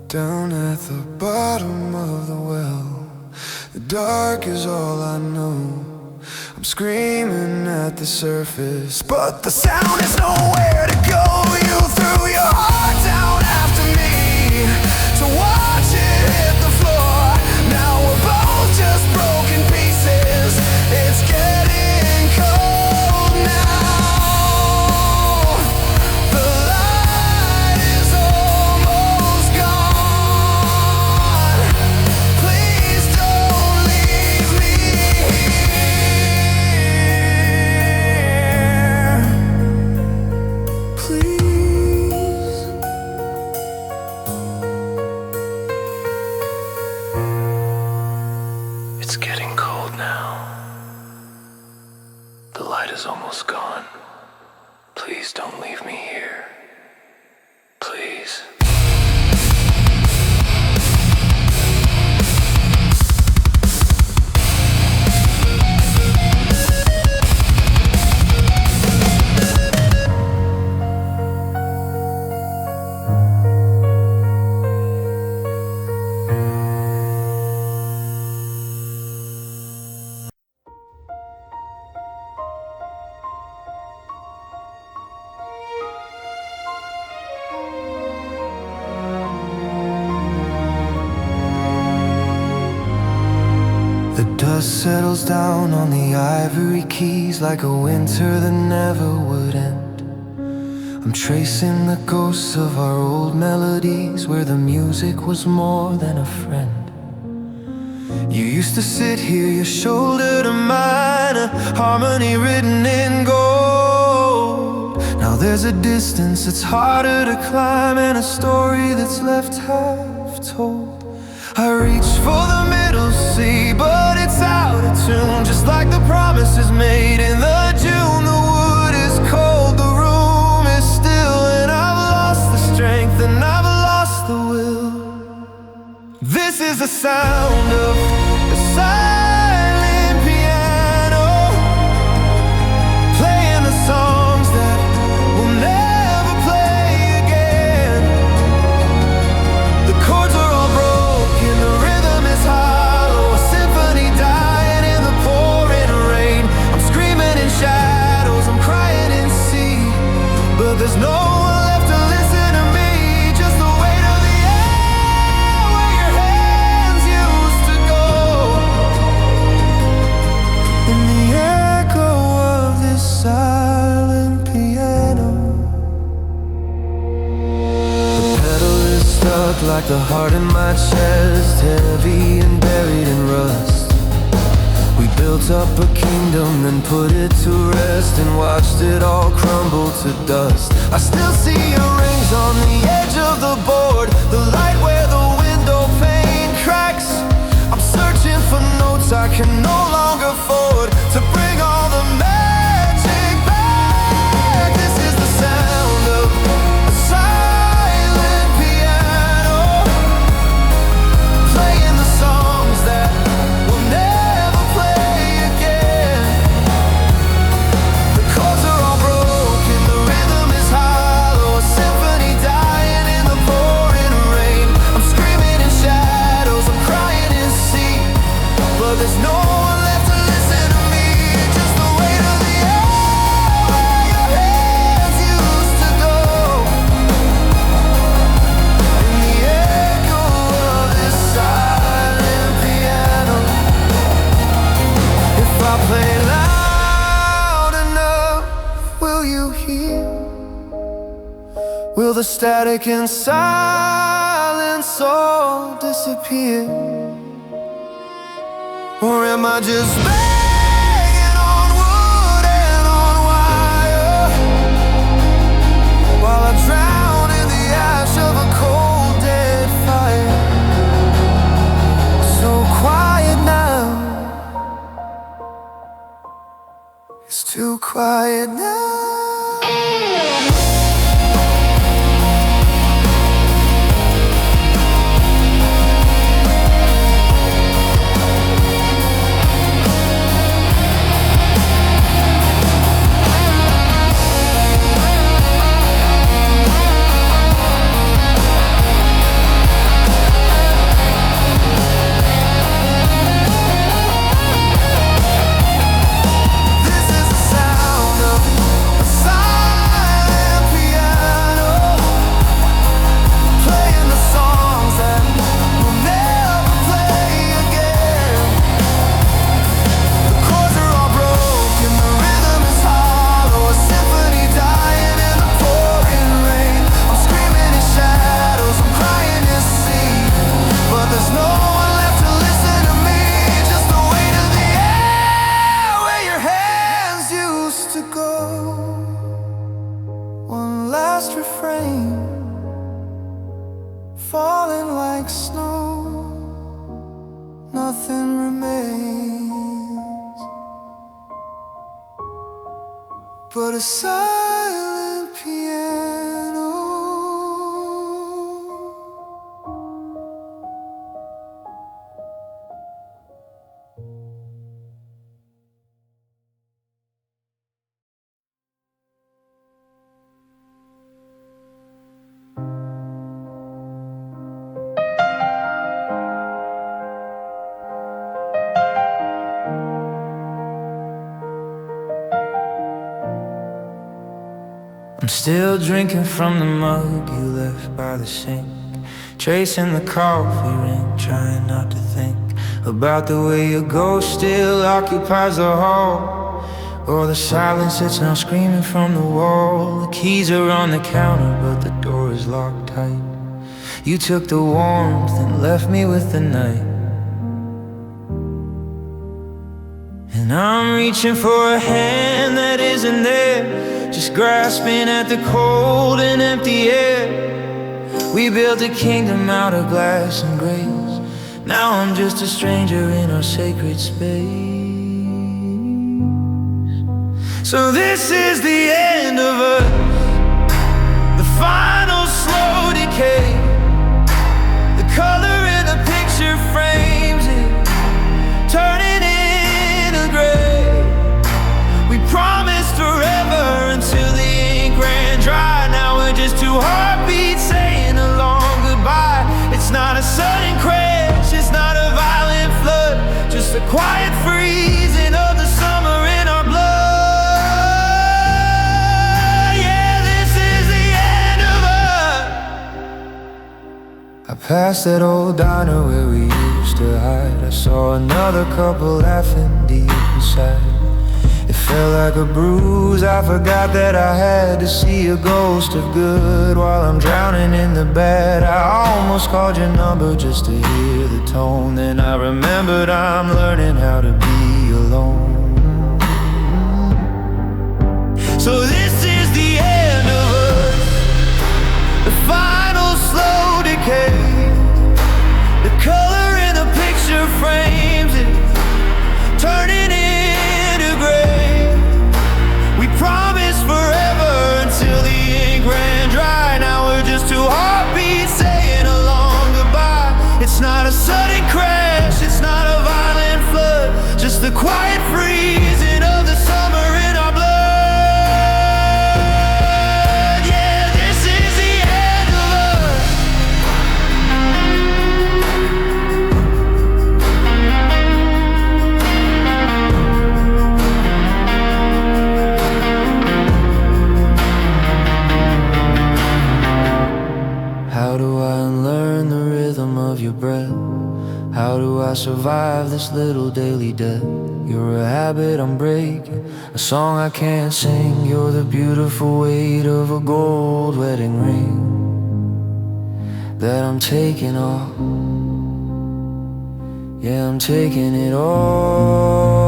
Down at the bottom of the well, the dark is all I know. I'm screaming at the surface, but the sound is nowhere to go. You threw your heart down after me to watch it hit the floor. Now we're both just broken pieces. It's getting cold now. The light is almost gone. Please don't leave me here. Please. It's getting cold now. The light is almost gone. Please don't leave me here. Please. The dust settles down on the ivory keys like a winter that never would end. I'm tracing the ghosts of our old melodies where the music was more than a friend. You used to sit here, your shoulder to mine, a harmony written in gold. Now there's a distance that's harder to climb and a story that's left half told. I reach for the middle sea, but it's out of tune, just like the promises made in the June. The wood is cold, the room is still, and I've lost the strength and I've lost the will. This is the sound of a silent piano, playing the songs that will never play again. The chords are all broken, the rhythm is hollow, a symphony dying in the pouring rain. I'm screaming in shadows, I'm crying in sea, but there's no one left to listen to me. Just the weight of the air where your hands used to go, and the echo of this silent piano. The pedal is stuck like the heart in my chest, heavy and buried in rust. We built up a kingdom, then put it to rest, and watched it all crumble to dust. I still see your rings on the edge of the board, the light where the window pane cracks. I'm searching for notes I can no longer afford to bring all the magic back. This is the sound of a silent piano, playing the songs that will never play again. The chords are all broken, the rhythm is hollow, a symphony dying the static and silence all disappear? Or am I just banging on wood and on wire while I drown in the ash of a cold dead fire? So quiet now, it's too quiet now. Falling like snow, nothing remains but a silent piano. I'm still drinking from the mug you left by the sink, tracing the coffee ring, trying not to think about the way your ghost still occupies the hall, or the silence that's now screaming from the wall. The keys are on the counter, but the door is locked tight. You took the warmth and left me with the night, and I'm reaching for a hand that isn't there, just grasping at the cold and empty air. We built a kingdom out of glass and grace. Now I'm just a stranger in our sacred space. So this is the end of us, the final slow decay. The color in a picture frames it, turning into gray. We promised forever until the ink ran dry. Now we're just two heartbeats saying a long goodbye. It's not a sudden crash, it's not a violent flood, just a quiet freezing of the summer in our blood. Yeah, this is the end of us. I passed that old diner where we used to hide. I saw another couple laughing deep inside. It felt like a bruise I forgot that I had, to see a ghost of good while I'm drowning in the bad. I almost called your number just to hear the tone. Then I remembered I'm learning how to be alone. So this is the end of us, the final slow decay. The color in a picture frames it, turning into gray. We promised forever until the ink ran dry. Now we're just two heartbeats saying a long goodbye. It's not a sudden crash, it's not a violent flood, just the quiet freezing of the summer in our blood. Yeah, this is the end of us. How do I unlearn the rhythm of your breath, How do I survive this little daily debt? You're a habit I'm breaking, a song I can't sing. You're the beautiful weight of a gold wedding ring that I'm taking off. Yeah, I'm taking it all.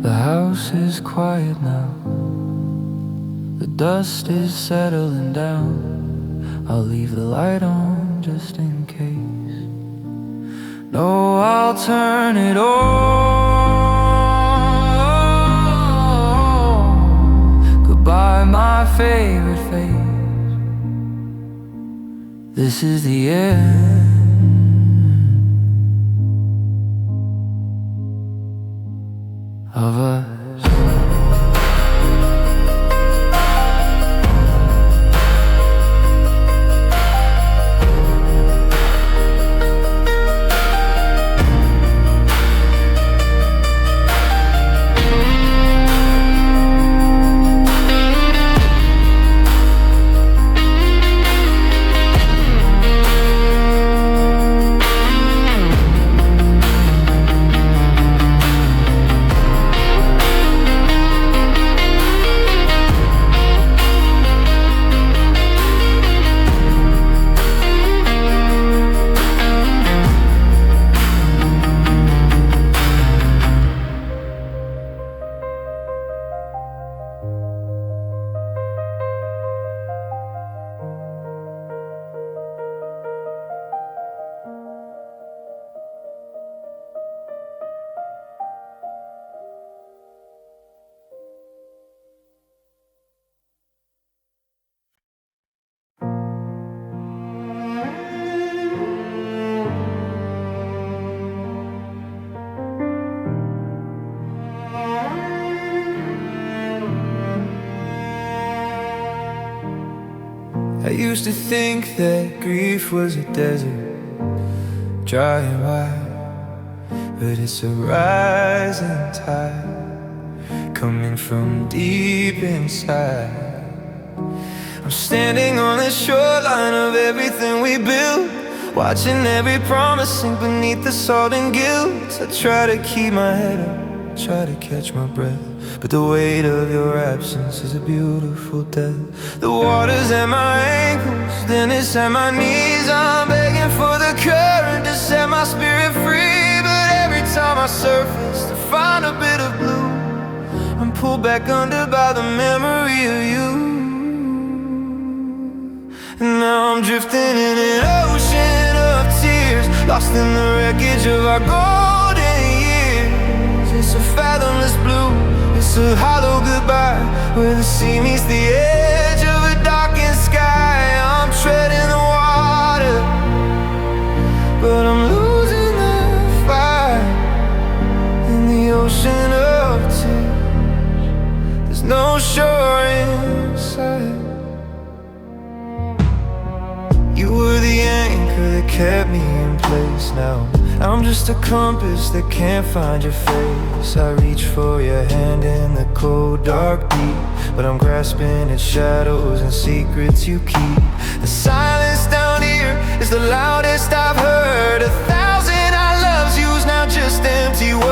The house is quiet now, the dust is settling down. I'll leave the light on just in case. No, I'll turn it on. Goodbye, my favorite face. This is the end of us. I used to think that grief was a desert, dry and wide, but it's a rising tide coming from deep inside. I'm standing on the shoreline of everything we built, watching every promise sink beneath the salt and guilt. I try to keep my head up, try to catch my breath, but the weight of your absence is a beautiful death. The water's at my ankles, then it's at my knees. I'm begging for the current to set my spirit free, but every time I surface to find a bit of blue, I'm pulled back under by the memory of you. And now I'm drifting in an ocean of tears, lost in the wreckage of our golden years. It's a fathomless blue, it's a hollow goodbye, where the sea meets the edge of a darkened sky. I'm treading the water, but I'm losing the fight in the ocean of tears. There's no shore in sight. You were the anchor that kept me in place. Now I'm just a compass that can't find your face. I reach for your hand in the cold dark deep, but I'm grasping at shadows and secrets you keep. The silence down here is the loudest I've heard. 1,000 I loves you's now just empty words.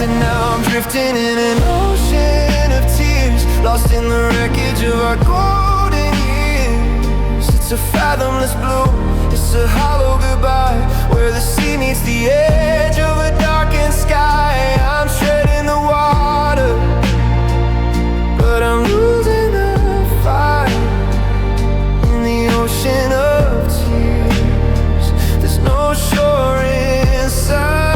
And now I'm drifting in an ocean of tears, lost in the wreckage of our golden years. It's a fathomless blue, it's a hollow goodbye, where the sea meets the edge of a darkened sky. I'm treading the water, but I'm losing the fight in the ocean of tears. There's no shore in sight.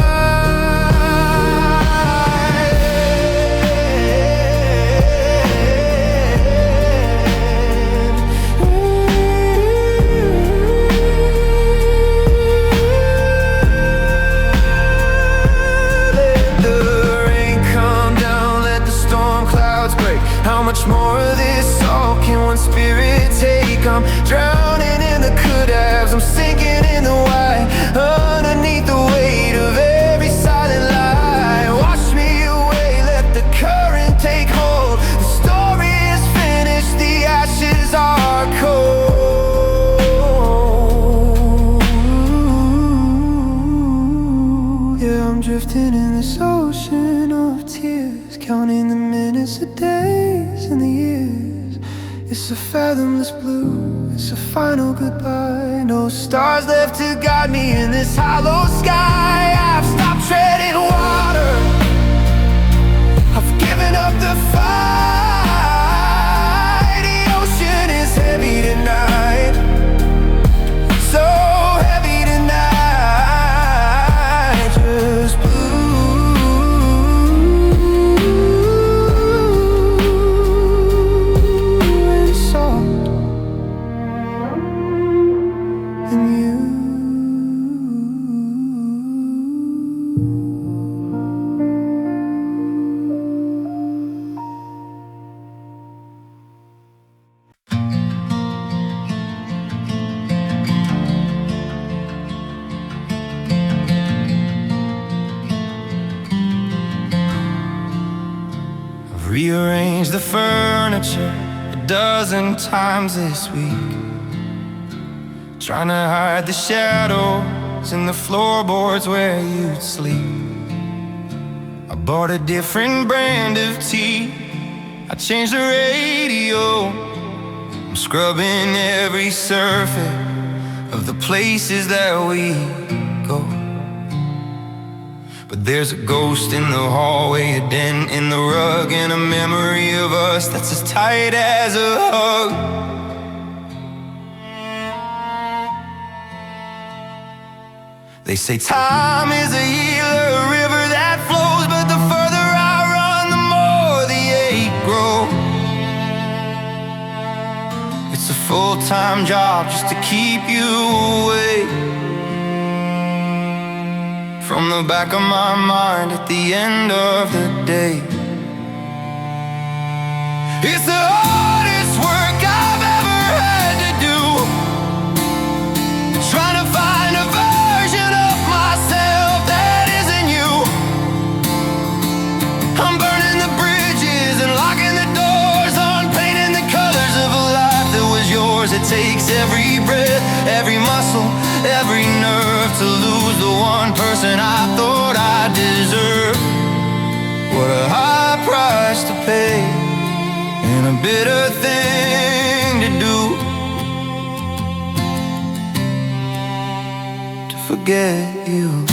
much more of this all can one spirit take? I'm drowning in the could-haves, I'm sinking in the why, underneath the weight of every silent lie. Wash me away, let the current take hold. The story is finished, the ashes are cold. Yeah, I'm drifting in this ocean of tears, counting the minutes, the days, and the years. It's a fathomless blue, it's a final goodbye. No stars left to guide me in this hollow sky. I've stopped treading water, I've given up the fight. The ocean is heavy tonight, so heavy tonight. Just rearrange the furniture a dozen times this week, trying to hide the shadows in the floorboards where you'd sleep. I bought a different brand of tea, I changed the radio, I'm scrubbing every surface of the places that we go. But there's a ghost in the hallway, a dent in the rug, and a memory of us that's as tight as a hug. They say time is a healer, a river that flows, but the further I run, the more the ache grows. It's a full-time job just to keep you away from the back of my mind at the end of the day. It's the hardest work I've ever had to do, trying to find a version of myself that isn't you. I'm burning the bridges and locking the doors, unpainting the colors of a life that was yours. It takes every breath, every muscle, every nerve to lose the one person I thought I deserved. What a high price to pay, and a bitter thing to do, to forget you.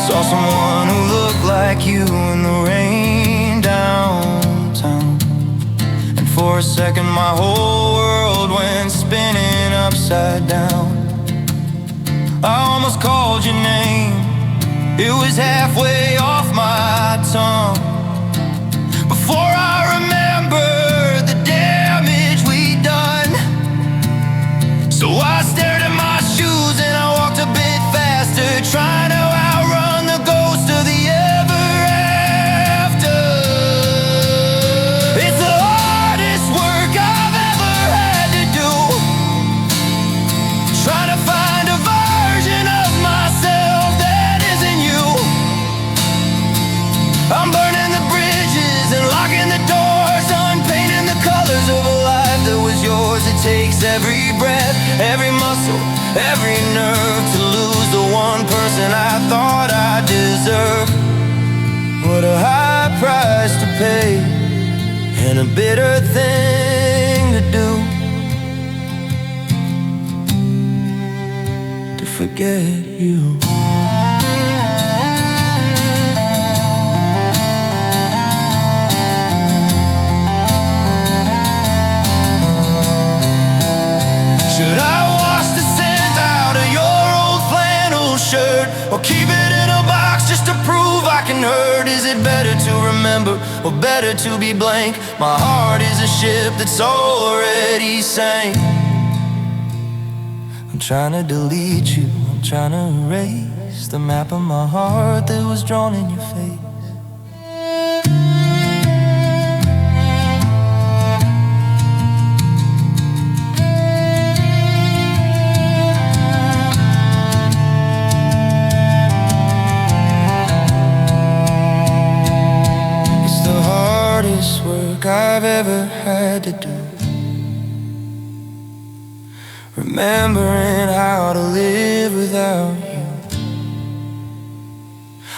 Saw someone who looked like you in the rain downtown, and for a second my whole world went spinning upside down. I almost called your name, it was halfway off my tongue, before I remembered the damage we'd done. So I stared at my shoes and I walked a bit faster, trying to outrun the ghost of the ever after. It's the hardest work I've ever had to do, trying to find a version of myself that isn't you. I'm burning the bridges and locking the doors, unpainting the colors of a life that was yours. It takes every breath, every muscle, every nerve to lose the one person I thought I deserved. What a high price to pay, and a bitter thing to do, to forget you. Should I wash the scent out of your old flannel shirt, or keep it in a box just to prove I can hurt? Is it better to remember, or better to be blank? My heart is a ship that's already sank. I'm trying to delete you, I'm trying to erase the map of my heart that was drawn in your face. It's the hardest work I've ever had to do, remembering how to live without you.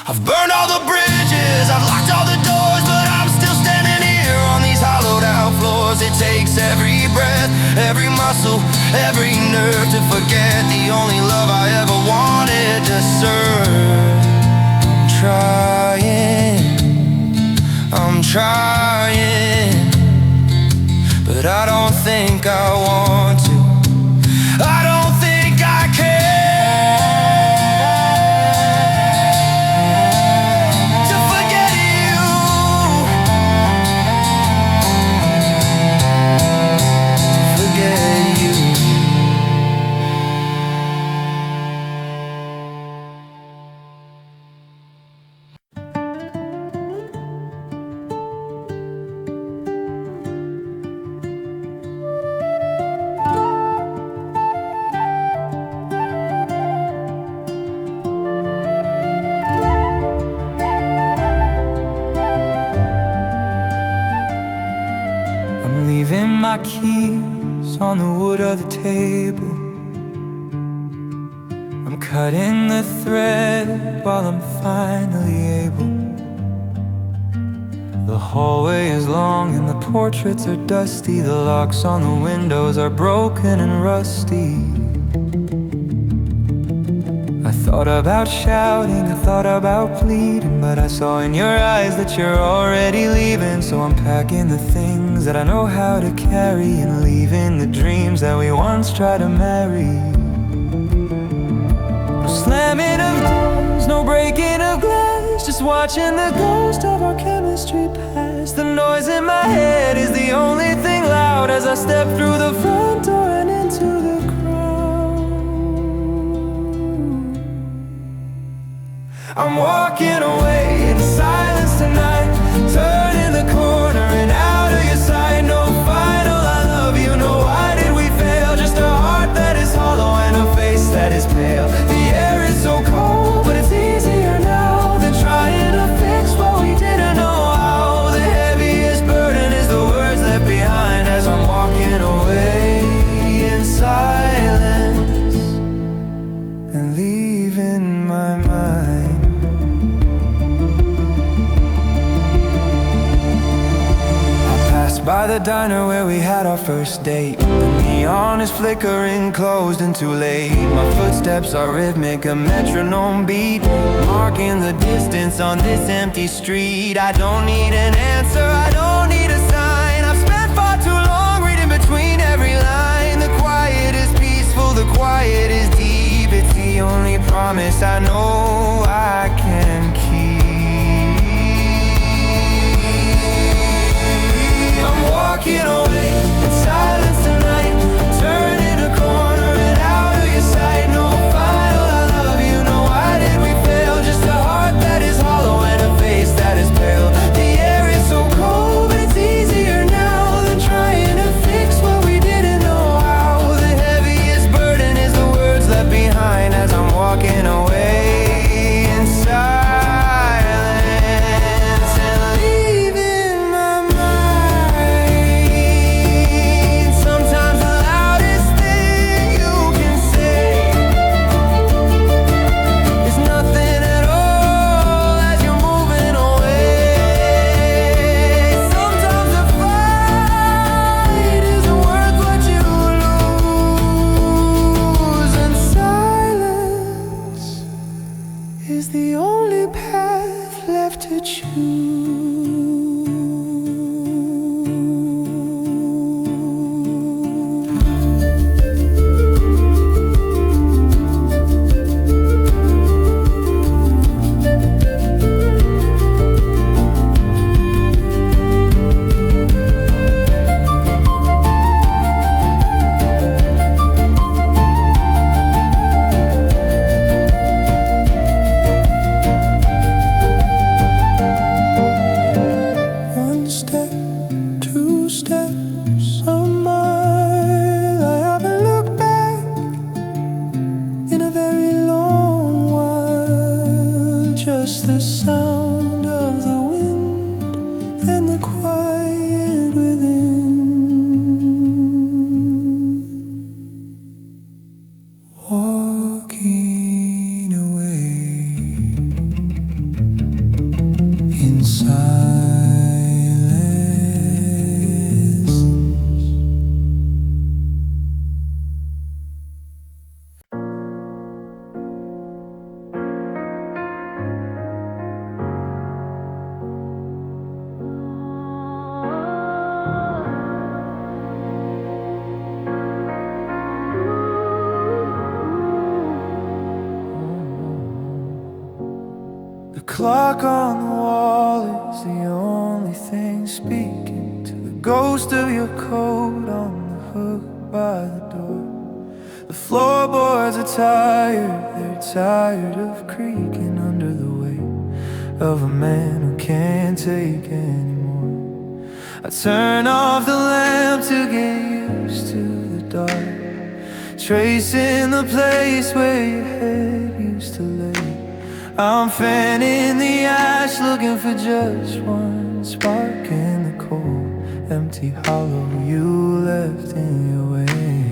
I've burned all the bridges, I've locked all the doors, but I'm still standing here on these hollowed out floors. It takes every breath, every muscle, every nerve to forget the only love I ever wanted to serve. I'm trying, but I don't think I want to. I don't think I can to forget you, forget you. I'm leaving my keys on the wood of the table. I'm cutting the thread while I'm finally able. The hallway is long and the portraits are dusty. The locks on the windows are broken and rusty. I thought about shouting, I thought about pleading, but I saw in your eyes that you're already leaving. So I'm packing the things that I know how to carry and leaving the dreams that we once tried to marry. No slamming of doors, no breaking of glass, just watching the ghost of our chemistry pass. The noise in my head is the only thing loud as I step through the front door and into the crowd. I'm walking away in silence tonight, turning the corner and out of your sight. No final I love you, no why did we fail? Just a heart that is hollow and a face that is pale. The air is so cold, but it's easier now than trying to fix what we didn't know how. The heaviest burden is the words left behind as I'm walking away in silence and leaving my mind. By the diner where we had our first date, the neon is flickering, closed and too late. My footsteps are rhythmic, a metronome beat, marking the distance on this empty street. I don't need an answer, I don't need a sign. I've spent far too long reading between every line. The quiet is peaceful, the quiet is deep. It's the only promise I know I can keep. Walking away in silence tonight, turning a corner and out of your sight. No final I love you, no why did we fail? Just a heart that is hollow and a face that is pale. The air is so cold. clock on the wall is the only thing speaking to the ghost of your coat on the hook by the door. The floorboards are tired, they're tired of creaking under the weight of a man who can't take anymore. I turn off the lamp to get used to the dark, tracing the place where your head used to lay. I'm fanning the ash, looking for just one spark in the cold, empty hollow you left in your way.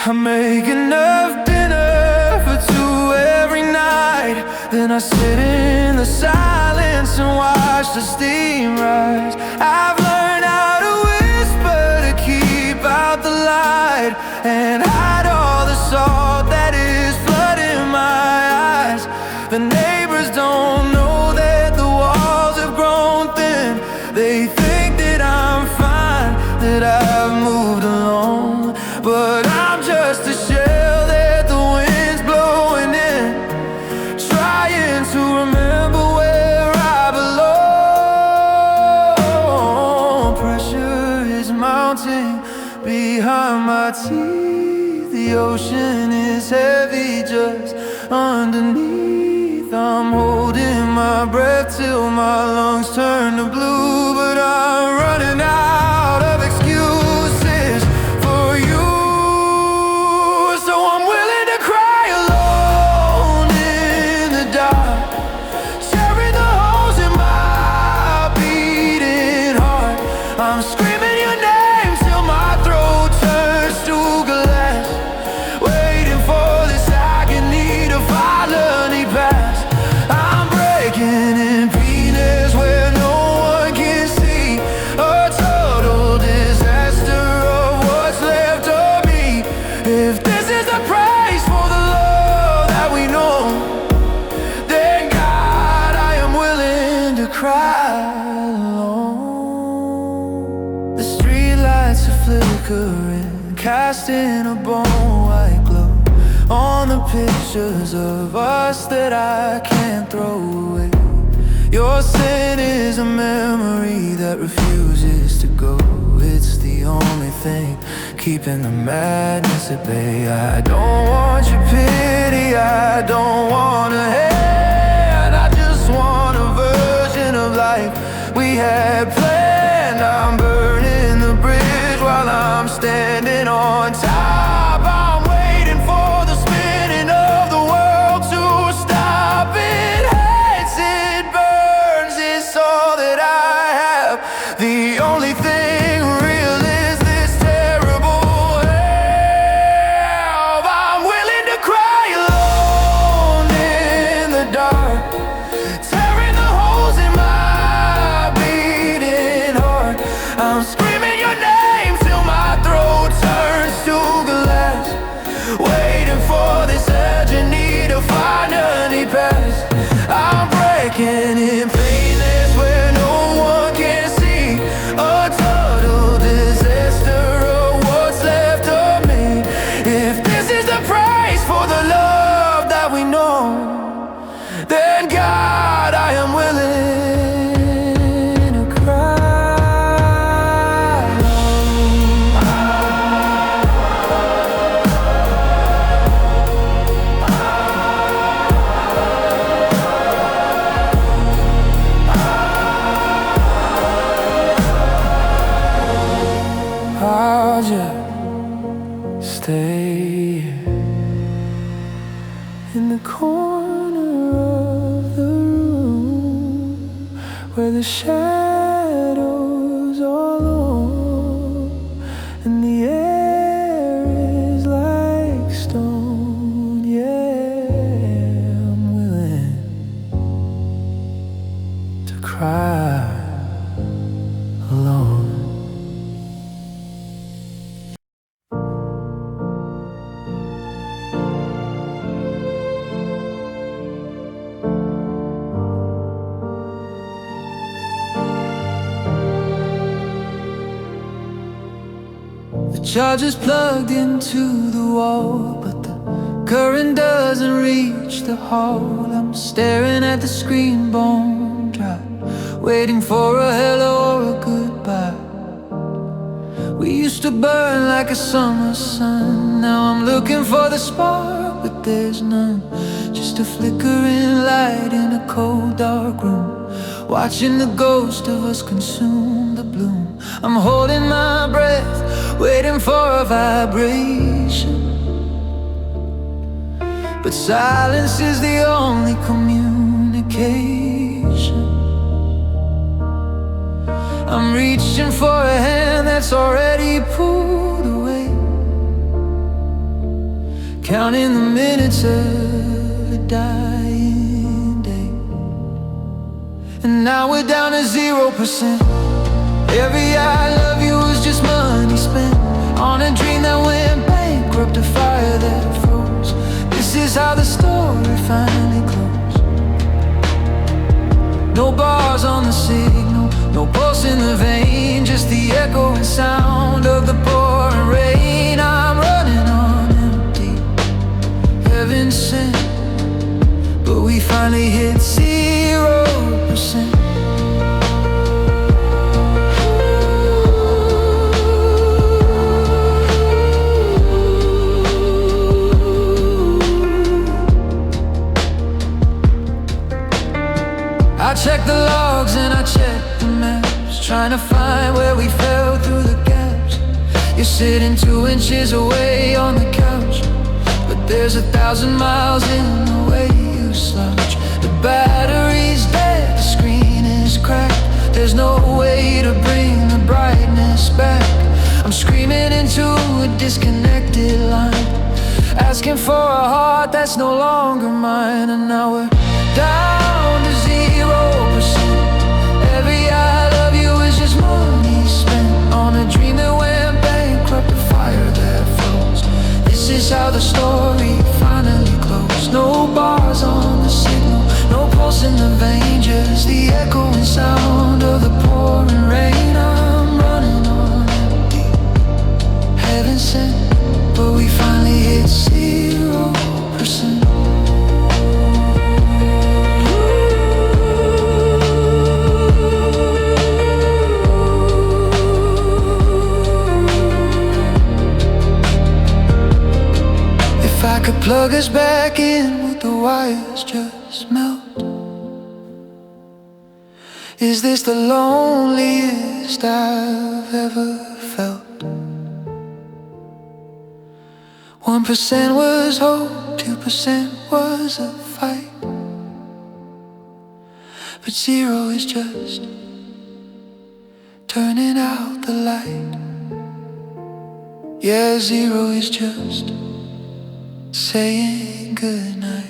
I make enough dinner for two every night, then I sit in the silence and watch the steam rise. I've learned how to whisper to keep out the light and hide all the salt that is flooding my eyes. The neighbors don't know that the walls have grown thin. They think that I'm fine, that I've moved along, but I'm just a shell that the wind's blowing in, trying to remember where I belong. Pressure is mounting behind my teeth, the ocean is heavy just underneath. I'm holding my breath till my lungs turn to blue, but I'm running out of excuses for you. So I'm willing to cry alone in the dark, tearing the holes in my beating heart. I'm screaming your name till my throat turns to glass, waiting for this agony to finally pass. I'm breaking in pieces where no one can see, a total disaster of what's left of me. If this is the price for the love that we know, then God, I am willing to cry alone. The streetlights are flickering, casting a bone white glow on the pictures of us that I can't throw away. Your sin is a memory that refuses to go. It's the only thing keeping the madness at bay. I don't want your pity, I don't want a hand, I just want a version of life we had planned. I'm burning the bridge while I'm standing on top. I'm waiting for the spinning of the world to stop. It hurts, it burns, it's all that I have. The only thing real is this terrible help. I'm willing to cry alone in the dark, tearing the holes in my beating heart. I'm screaming your name till my throat turns to glass, waiting for this agony to finally pass. I'm breaking in places where no one can see, a total disaster of what's left of me. If this is the price for the love that we know, then God, I am willing to cry alone. I'll just stay in the corner of the room where the shadows are long and the air is like stone. Yeah, I'm willing to cry alone. The charger's plugged into the wall, but the current doesn't reach the hall. I'm staring at the screen, bone dry, waiting for a hello or a goodbye. We used to burn like a summer sun. Now I'm looking for the spark, but there's none. Just a flickering light in a cold dark room, watching the ghost of us consume the bloom. I'm holding my breath, waiting for a vibration, but silence is the only communication. I'm reaching for a hand that's already pulled away, counting the minutes of a dying day. And now we're down to 0%. Every I love you was just money spent on a dream that went bankrupt, a fire that froze. This is how the story finally closed. No bars on the signal, no pulse in the vein, just the echoing sound of the pouring rain. I'm running on empty, heaven sent, but we finally hit 0%. I check the logs and I check the maps, trying to find where we fell through the gaps. You're sitting 2 inches away on the couch, but there's 1,000 miles in the way you slouch. The battery's dead, the screen is cracked. There's no way to bring the brightness back. I'm screaming into a disconnected line, asking for a heart that's no longer mine. And now we're down to 0%. Every I love you is just money spent on a dream that went bankrupt, a fire that froze. This is how the story finally closed. No bars on the signal, no pulse in the vein, just the echoing sound of the pouring rain. I'm running on empty, heaven sent, but we finally hit 0%. If I could plug us back in, would the wires just melt? Is this the loneliest I've ever felt? 1% was hope, 2% was a fight, but 0 is just turning out the light. Yeah, 0 is just saying goodnight.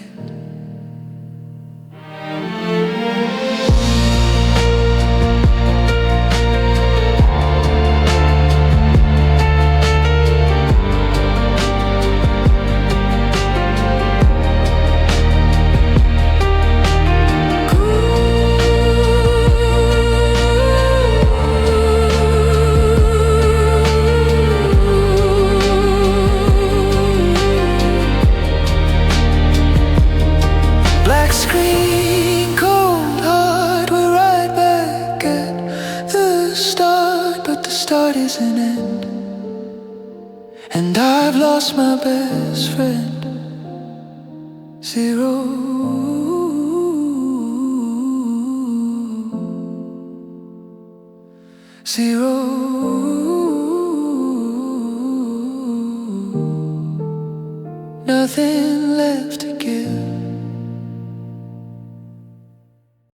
And I've lost my best friend. 0. Nothing left to give.